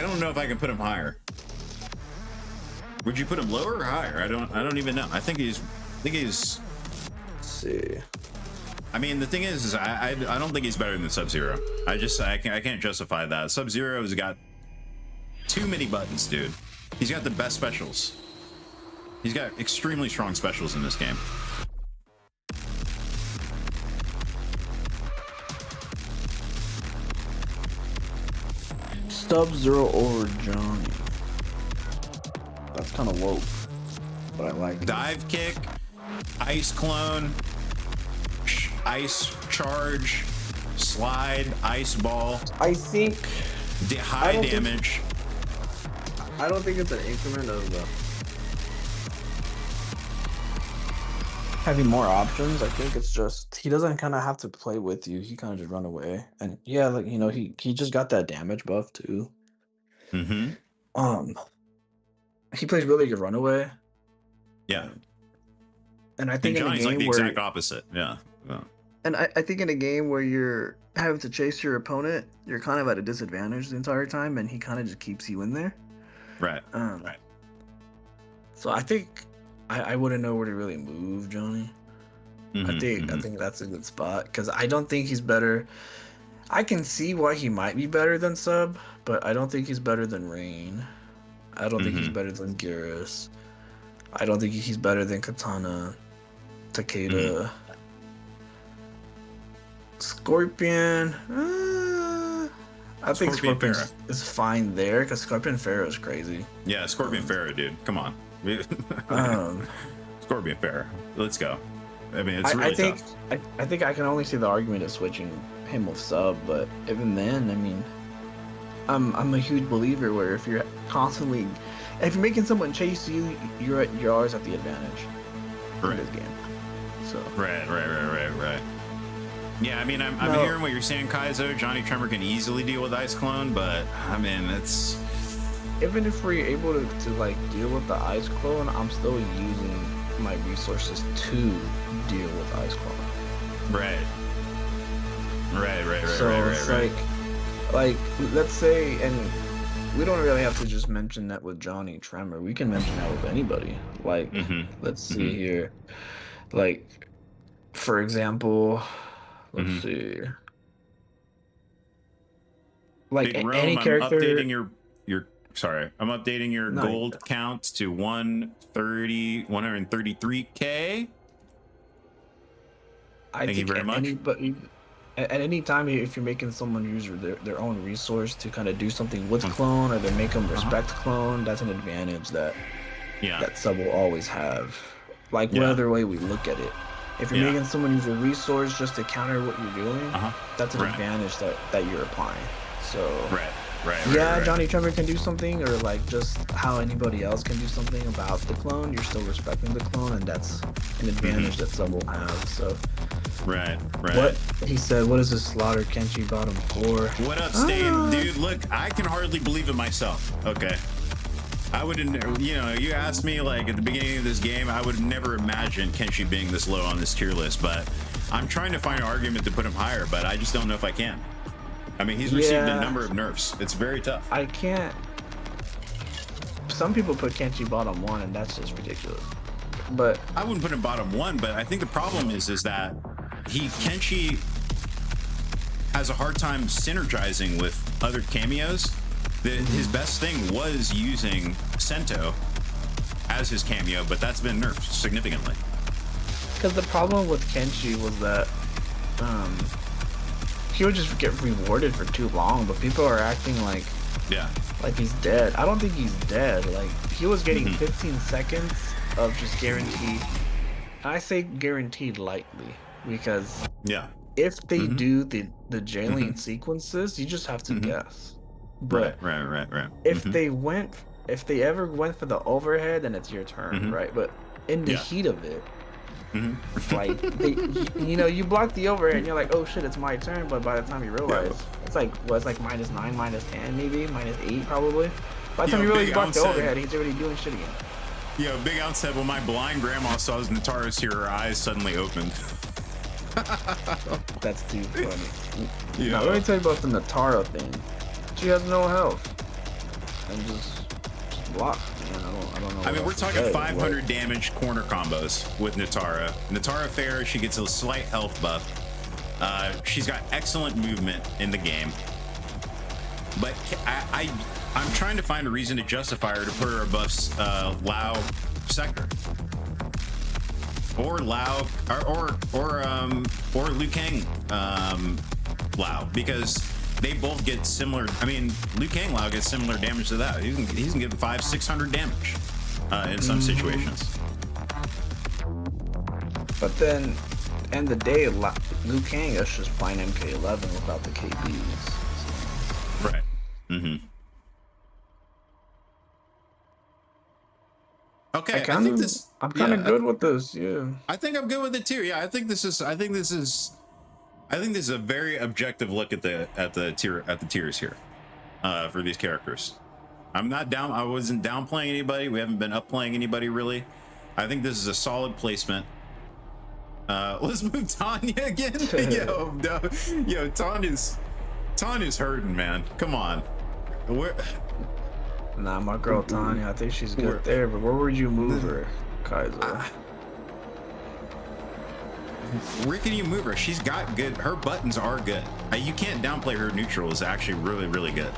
don't know if I can put him higher. Would you put him lower or higher? I don't even know. I think he's. Let's see. I mean, the thing is I don't think he's better than Sub-Zero. I can't justify that. Sub-Zero's got too many buttons, dude. He's got the best specials. He's got extremely strong specials in this game. Sub-Zero over Johnny. That's kind of woke, but I like it. Dive kick, ice clone, ice charge, slide, ice ball. I think high damage. I don't think it's an increment of having more options. I think it's just he doesn't kind of have to play with you. He kind of just run away, and yeah, like you know, he just got that damage buff too. Mm-hmm. He plays really good runaway. Yeah. And I think Johnny's in a game like the where, exact opposite. Yeah. And I think in a game where you're having to chase your opponent, you're kind of at a disadvantage the entire time, and he kind of just keeps you in there. Right. Right. So I think I wouldn't know where to really move Johnny. I think that's a good spot because I don't think he's better. I can see why he might be better than Sub, but I don't think he's better than Rain. I don't think he's better than Garrus. I don't think he's better than Katana, Takeda, Scorpion. I think Scorpion is fine there because Scorpion Pharaoh is crazy. Yeah, Scorpion Pharaoh, dude. Come on. Scorpion Pharaoh. Let's go. I mean, it's really tough. I think I can only see the argument of switching him with Sub, but even then, I mean, I'm a huge believer where if you're making someone chase you, you're always at the advantage in this game. So right. Yeah, I mean, I'm hearing what you're saying, Kaizo. Johnny Tremor can easily deal with Ice Clone, but I mean, it's even if we're able to like deal with the Ice Clone, I'm still using my resources to deal with Ice Clone. Right. So it's like let's say, and we don't really have to just mention that with Johnny Tremor. We can mention that with anybody. Like, let's see here. Like, for example, let's see. Like Big Rome, any character. I'm updating your gold count to 133K. Thank you very much. At any time, if you're making someone use their own resource to kind of do something with clone, or they make them respect clone, that's an advantage that Sub will always have. Like whatever way we look at it, if you're making someone use a resource just to counter what you're doing, that's an advantage that you're applying. So Johnny Tremor can do something, or like just how anybody else can do something about the clone. You're still respecting the clone, and that's an advantage that Sub will have. So. Right. What he said, what is this slaughter Kenshi bottom 4? What up, Stain? Dude, look, I can hardly believe it myself. Okay. I wouldn't, you asked me like at the beginning of this game, I would never imagine Kenshi being this low on this tier list, but I'm trying to find an argument to put him higher, but I just don't know if I can. I mean, he's received a number of nerfs. It's very tough. I can't. Some people put Kenshi bottom 1, and that's just ridiculous. But I wouldn't put him bottom 1, but I think the problem is that Kenshi has a hard time synergizing with other cameos. His best thing was using Sento as his cameo, but that's been nerfed significantly. Because the problem with Kenshi was that he would just get rewarded for too long, but people are acting like he's dead. I don't think he's dead. Like, he was getting 15 seconds of just guaranteed. I say guaranteed lightly because if they do the jailing sequences, you just have to guess. But right. If they ever went for the overhead, then it's your turn, right? But in the heat of it, like you block the overhead and you're like, oh shit, it's my turn. But by the time you realize, it's like -9, -10, maybe -8 probably. By the time you realize you blocked the overhead, he's already doing shit again. Big Out said, well, my blind grandma saw Nataris here, her eyes suddenly opened. That's too funny. Yeah. Now let me tell you about the Natara thing. She has no health and just block. Man, I don't know. I mean, what we're else to talking say. 500 damage corner combos with Natara. Natara Fair, she gets a slight health buff. She's got excellent movement in the game. But I'm trying to find a reason to justify her to put her above Lao Sector. Or Lao, or Liu Kang Lao, because they both get similar. I mean, Liu Kang Lao gets similar damage to that. He's gonna get 500-600 damage in some situations. But then, end of the day, Liu Kang is just fine MK11 without the KBs. Right. Mm-hmm. Okay, I think this. I'm kind of good with this. Yeah. I think I'm good with it too. Yeah, I think this is a very objective look at the tiers here for these characters. I'm not down. I wasn't downplaying anybody. We haven't been upplaying anybody really. I think this is a solid placement. Let's move Tanya again. Yo, Tanya's hurting, man. Come on. Nah, my girl Tanya, I think she's good there, but where would you move her, Kaiser? Where can you move her? She's got good. Her buttons are good. You can't downplay her neutral. Is actually really, really good.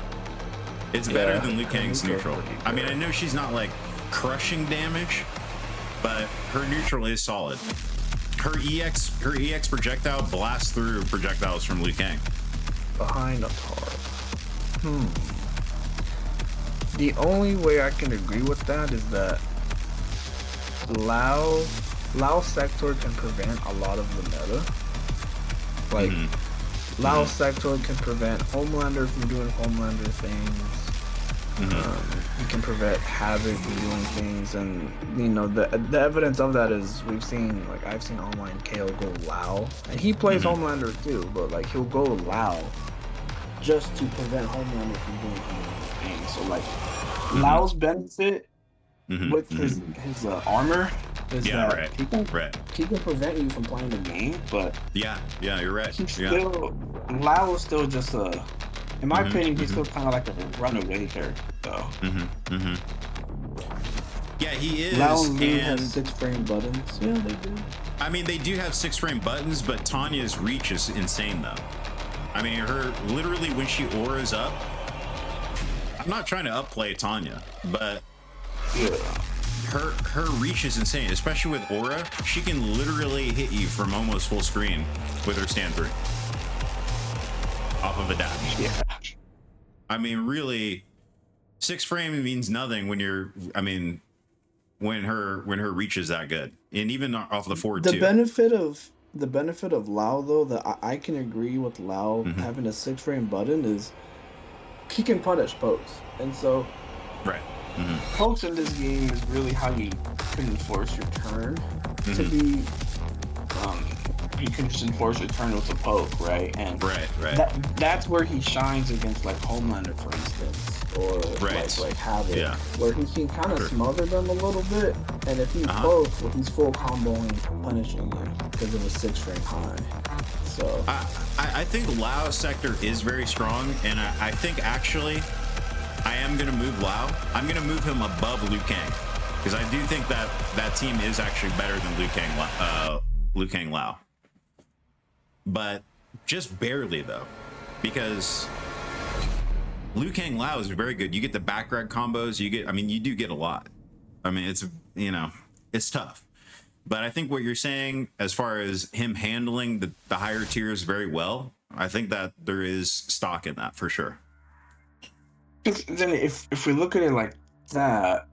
It's better than Liu Kang's neutral. I mean, I know she's not like crushing damage, but her neutral is solid. Her EX projectile blasts through projectiles from Liu Kang. Behind a tar. The only way I can agree with that is that Lao Sector can prevent a lot of the meta. Like, Lao Sector can prevent Homelander from doing Homelander things. He can prevent Havoc from doing things, and you know the evidence of that is I've seen online KO go Lao, and he plays Homelander too, but like he'll go Lao just to prevent Homelander from doing Homelander things. So like Lao's benefit with his armor is that he can prevent you from playing the game, but yeah, you're right. Lao is still just in my opinion, he's still kind of like a runaway character, though. Yeah, he is. Lao and Liu have 6-frame buttons. Yeah, they do. I mean, they do have 6-frame buttons, but Tanya's reach is insane, though. I mean, her literally when she auras up. I'm not trying to upplay Tanya, but her reach is insane, especially with aura. She can literally hit you from almost full screen with her stand 3 off of a dash. Yeah. I mean, really, 6-frame means nothing when you're. I mean, when her reach is that good, and even off the forward too. The benefit of Lao, though, that I can agree with Lao having a 6-frame button is he can punish pokes, and so pokes in this game is really how you can enforce your turn to be. You can just enforce your turn with a poke, right? And that's where he shines against like Homelander, for instance, or like Havoc, where he can kind of smother them a little bit, and if he poke, well, he's full comboing, punishing you because of a 6-frame high. So I think Lao Sector is very strong, and I think actually I am gonna move Lao. I'm gonna move him above Liu Kang because I do think that team is actually better than Liu Kang Lao. But just barely, though, because Liu Kang Lao is very good. You get the back rag combos. You do get a lot. I mean, it's tough. But I think what you're saying, as far as him handling the higher tiers very well, I think that there is stock in that for sure. Then if we look at it like that,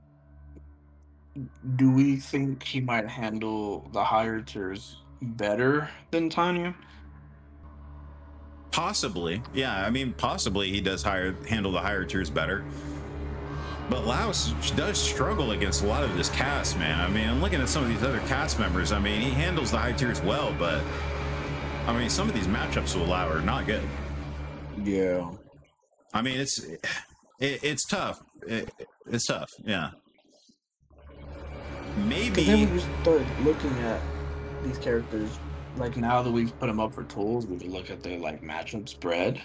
do we think he might handle the higher tiers better than Tanya? Possibly, yeah. I mean, possibly he does handle the higher tiers better. But Laos does struggle against a lot of this cast, man. I mean, I'm looking at some of these other cast members. I mean, he handles the high tiers well, but I mean, some of these matchups with Lao are not good. Yeah. I mean, it's tough. It's tough, yeah. Maybe. Because then when you start looking at these characters like now that we've put them up for tools, we can look at their like matchup spread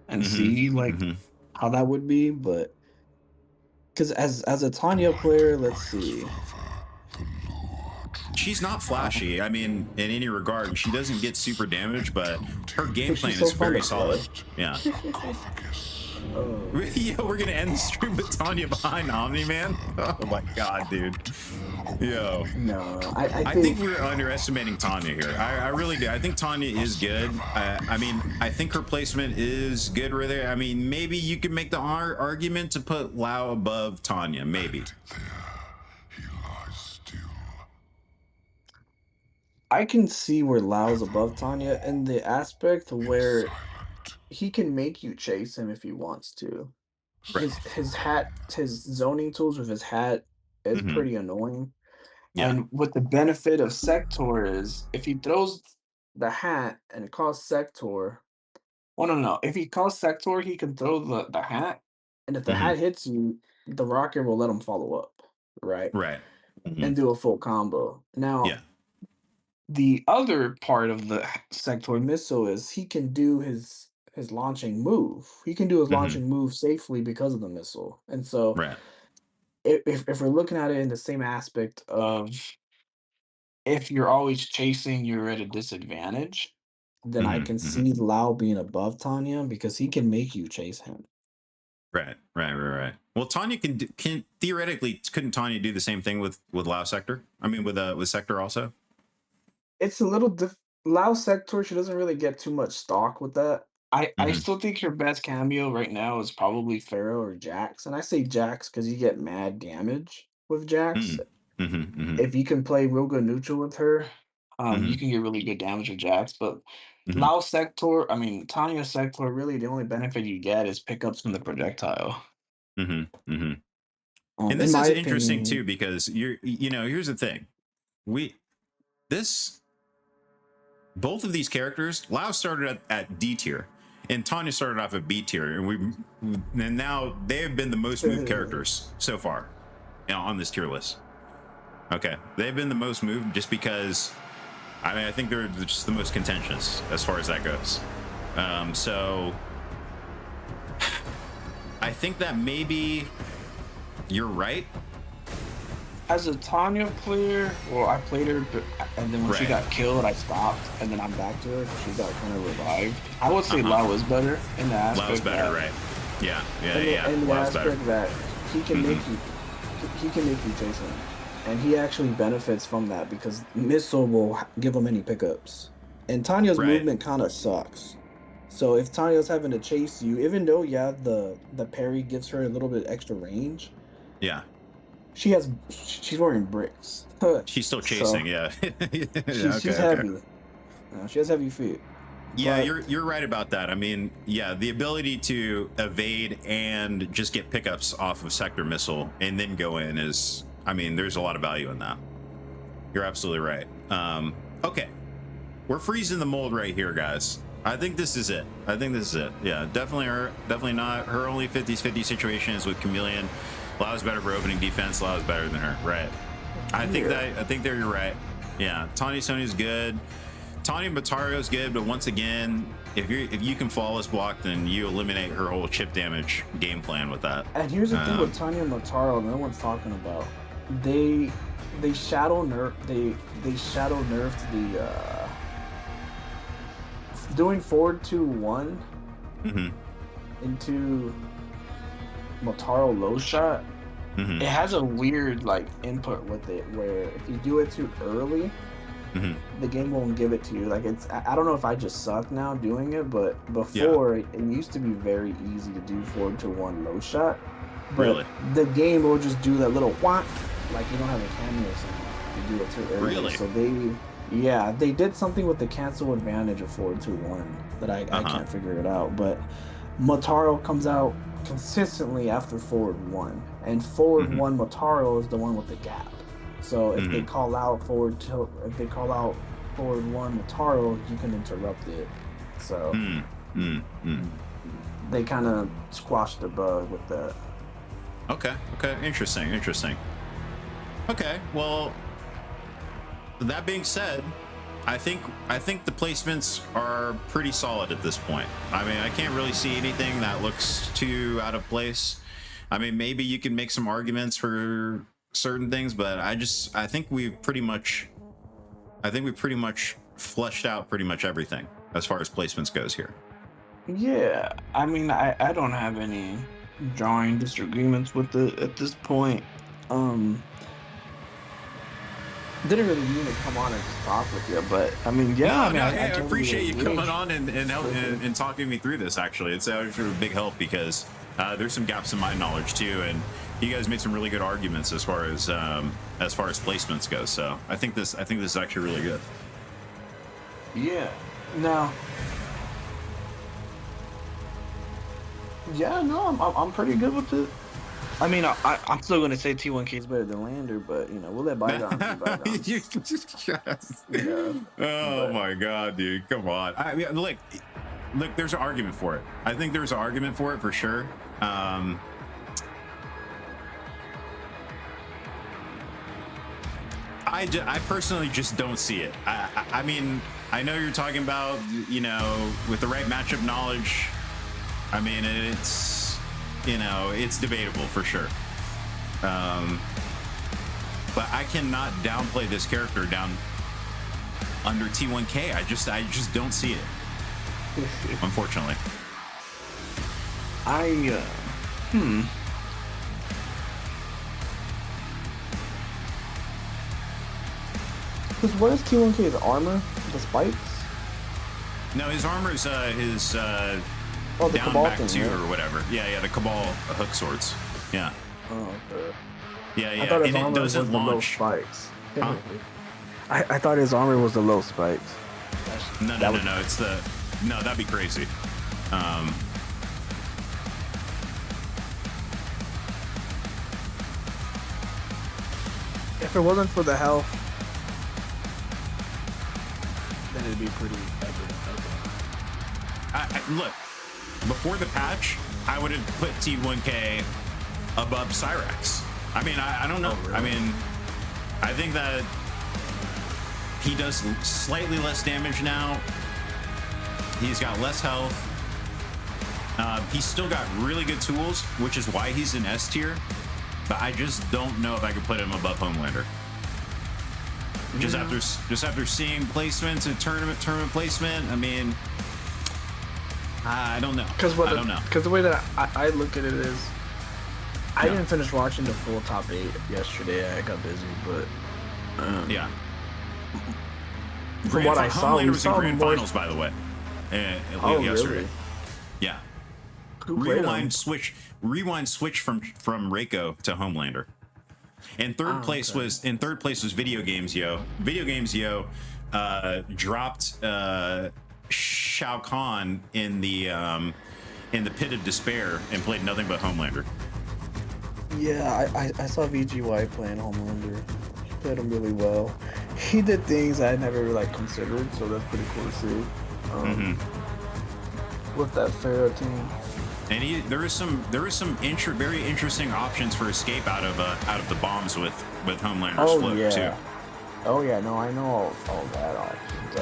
and Hmm. see like Hmm. how that would be. But because as a Tanya player, let's see. She's not Um, flashy. I mean, in any regard, she doesn't get super damage, but her game because she's plan so is fun to very solid. play. Yeah. Oh, Yeah, we're gonna end the stream with Tanya behind Omni Man. Oh my god, dude. Yo. no, I I think think we're underestimating Tanya here. I really do. I think Tanya is good. I mean, I think her placement is good right there. I mean, maybe you could make the argument to put Lao above Tanya. Maybe. I can see where Lao's above Tanya in the aspect where he can make you chase him if he wants to. Right. His zoning tools with his hat is Hmm. pretty annoying. Yeah. And what the benefit of Sector is, if he throws the hat and it calls Sector, well, no. If he calls Sector, he can throw the hat, and if the Hmm. hat hits you, the rocket will let him follow up, right? Right. Hmm. And do a full combo. Yeah. Now, the other part of the Sector missile is he can do his launching move. He can do his Hmm. launching move safely because of the missile. And so Right. if we're looking at it in the same aspect of if you're always chasing, you're at a disadvantage, then I Hmm. can Hmm. see Lau being above Tanya because he can make you chase him. Right. Right. Right. Right. Well, Tanya can theoretically couldn't Tanya do the same thing with Lao Sector? I mean, with Sector also. It's a little Lao Sector, she doesn't really get too much stock with that. I Hmm. still think your best cameo right now is probably Pharaoh or Jax. And I say Jax because you get mad damage with Jax. Hmm. Hmm. Hmm. If you can play real good neutral with her, you Hmm. can get really good damage with Jax. But Hmm. Lao Sector, I mean Tanya Sector, really the only benefit you get is pickups from the projectile. Hmm. Hmm. And In this my is interesting too opinion, because here's the thing. We this both of these characters, Lao started at D tier and Tanya started off at B tier, and now they have been the most moved characters so far, on this tier list. Okay, they've been the most moved just because, I mean, I think they're just the most contentious as far as that goes. So I think that maybe you're right. as a Tanya player, well, I played her, and then when she Right. got killed, I stopped, and then I'm back to her 'cause she got kind of revived. I would say Uh-huh. Lao is better in the Lao's aspect better, that, right? Yeah, yeah, in yeah. the Lao's better. aspect that he can Hmm. make you, he can make you chase him, and he actually benefits from that because missile will give him any pickups, and Tanya's Right. movement kind of sucks. So if Tanya's having to chase you, even though yeah the parry gives her a little bit extra range, Yeah. she's wearing bricks, She's still so chasing. Yeah. Yeah, she's okay. Okay. heavy. She has heavy feet, Yeah, but you're right about that. I mean, yeah, the ability to evade and just get pickups off of sector missile and then go in is, I mean, there's a lot of value in that. You're absolutely right. Okay, we're freezing the mold right here, guys. I think this is it. I think this is it. Yeah, definitely her. Definitely not her. Only 50-50 situation is with Chameleon. Lau's better for opening defense. Lau's better than her. Right. I think yeah. that. I think there you're right. Yeah, Tanya Sony's good. Tanya Matario's good, but once again, if you can flawless block, then you eliminate her whole chip damage game plan with that. And here's the thing with Tanya Motaro, no one's talking about. They they shadow nerfed the doing forward 2-1 Mm-hmm. into Motaro low shot. Mm-hmm. It has a weird like input with it where if you do it too early, Mm-hmm. the game won't give it to you. Like I don't know if I just suck now doing it, but Yeah. before it used to be very easy to do 4-1 low shot. But Really? the game will just do that little whack, like you don't have a cameo sound to do it too early. Really? So they did something with the cancel advantage of 4-1 that I can't figure it out. But Motaro comes out consistently after forward 1, and forward Mm-hmm. 1 Motaro is the one with the gap. So if they Mm-hmm. call out forward 1 Motaro, you can interrupt it. So Mm-hmm. they kind of squashed the bug with that. Okay. Okay. Interesting. Okay. Well, that being said, I think the placements are pretty solid at this point. I mean, I can't really see anything that looks too out of place. I mean, maybe you can make some arguments for certain things, but I think we've pretty much fleshed out pretty much everything as far as placements goes here. Yeah, I mean, I don't have any drawing disagreements with it at this point. Didn't really mean to come on and just talk with you, but I mean, yeah, I mean, hey, I totally appreciate you agree. coming on and talking me through this. Actually, it's actually a big help because there's some gaps in my knowledge too, and you guys made some really good arguments as far as placements go. So I think this is actually really good. Yeah. No. Yeah, no, I'm pretty good with it. I mean, I'm still gonna say T1K is better than Lander, but you know, we'll let bygones be bygones. Yeah. Oh my god, dude, come on. I mean, look, there's an argument for it. I think there's an argument for it for sure. I personally just don't see it. I mean, I know you're talking about, you know, with the right matchup knowledge. I mean, it's, you know, it's debatable for sure. But I cannot downplay this character down under T1K. I just don't see it. Unfortunately. Because what is T1K's armor? The spikes? No, his armor is the down Cabal back thing, two right? or whatever. Yeah, the Cabal hook swords. Yeah. Oh, okay. Yeah. I thought his And it armor was doesn't the low launch. spikes. Huh? I thought his armor was the low spikes. No. It's no. That'd be crazy. If it wasn't for the health, then it'd be pretty evident. Look, before the patch, I would have put T1K above Cyrax. I mean, I don't know. Oh, really? I mean, I think that he does slightly less damage now. He's got less health. He's still got really good tools, which is why he's in S tier. But I just don't know if I could put him above Homelander. Just after seeing placements and tournament placement, I mean, I don't know. I don't know. Because the way that I look at it is, I didn't finish watching the full top 8 yesterday. I got busy, but Yeah. from what I saw, Homelander we was in saw grand more. finals, by the way. Oh, yesterday. really? Yeah. Who played him? Rewind switch from Reiko to Homelander. And third place was Video Games Yo. Video Games Yo dropped Shao Kahn in the Pit of Despair and played nothing but Homelander. Yeah, I saw VGY playing Homelander. He played him really well. He did things I never like considered, so that's pretty cool to see. With that Pharaoh team. And there is some very interesting options for escape out of the bombs with Homelander's float too. Oh yeah, no, I know all that options.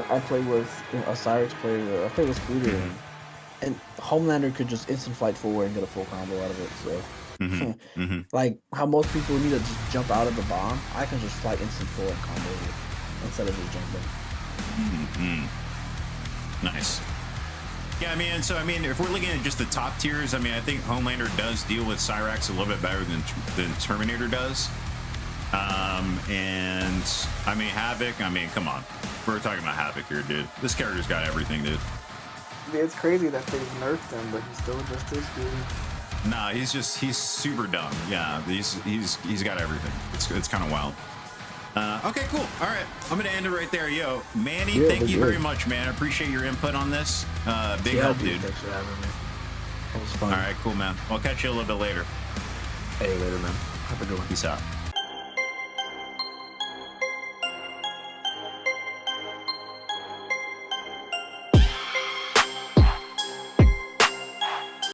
I played with Osiris played. I played with Scooter, and Homelander could just instant flight forward and get a full combo out of it. So, like how most people need to just jump out of the bomb, I can just fly instant forward and combo it instead of just jumping. Nice. Yeah, I mean, if we're looking at just the top tiers, I mean, I think Homelander does deal with Cyrax a little bit better than Terminator does. And I mean, Havoc. I mean, come on, we're talking about Havoc here, dude. This character's got everything, dude. Yeah, it's crazy that they nerfed him, but he's still just as good. Nah, he's super dumb. Yeah, he's got everything. It's kind of wild. Okay, cool. All right, I'm gonna end it right there. Yo, Manny, thank you very much, man. I appreciate your input on this. Big help, dude. Thanks for having me. That was fun. All right, cool, man. I'll catch you a little bit later. Hey, later, man. Have a good one. Peace out.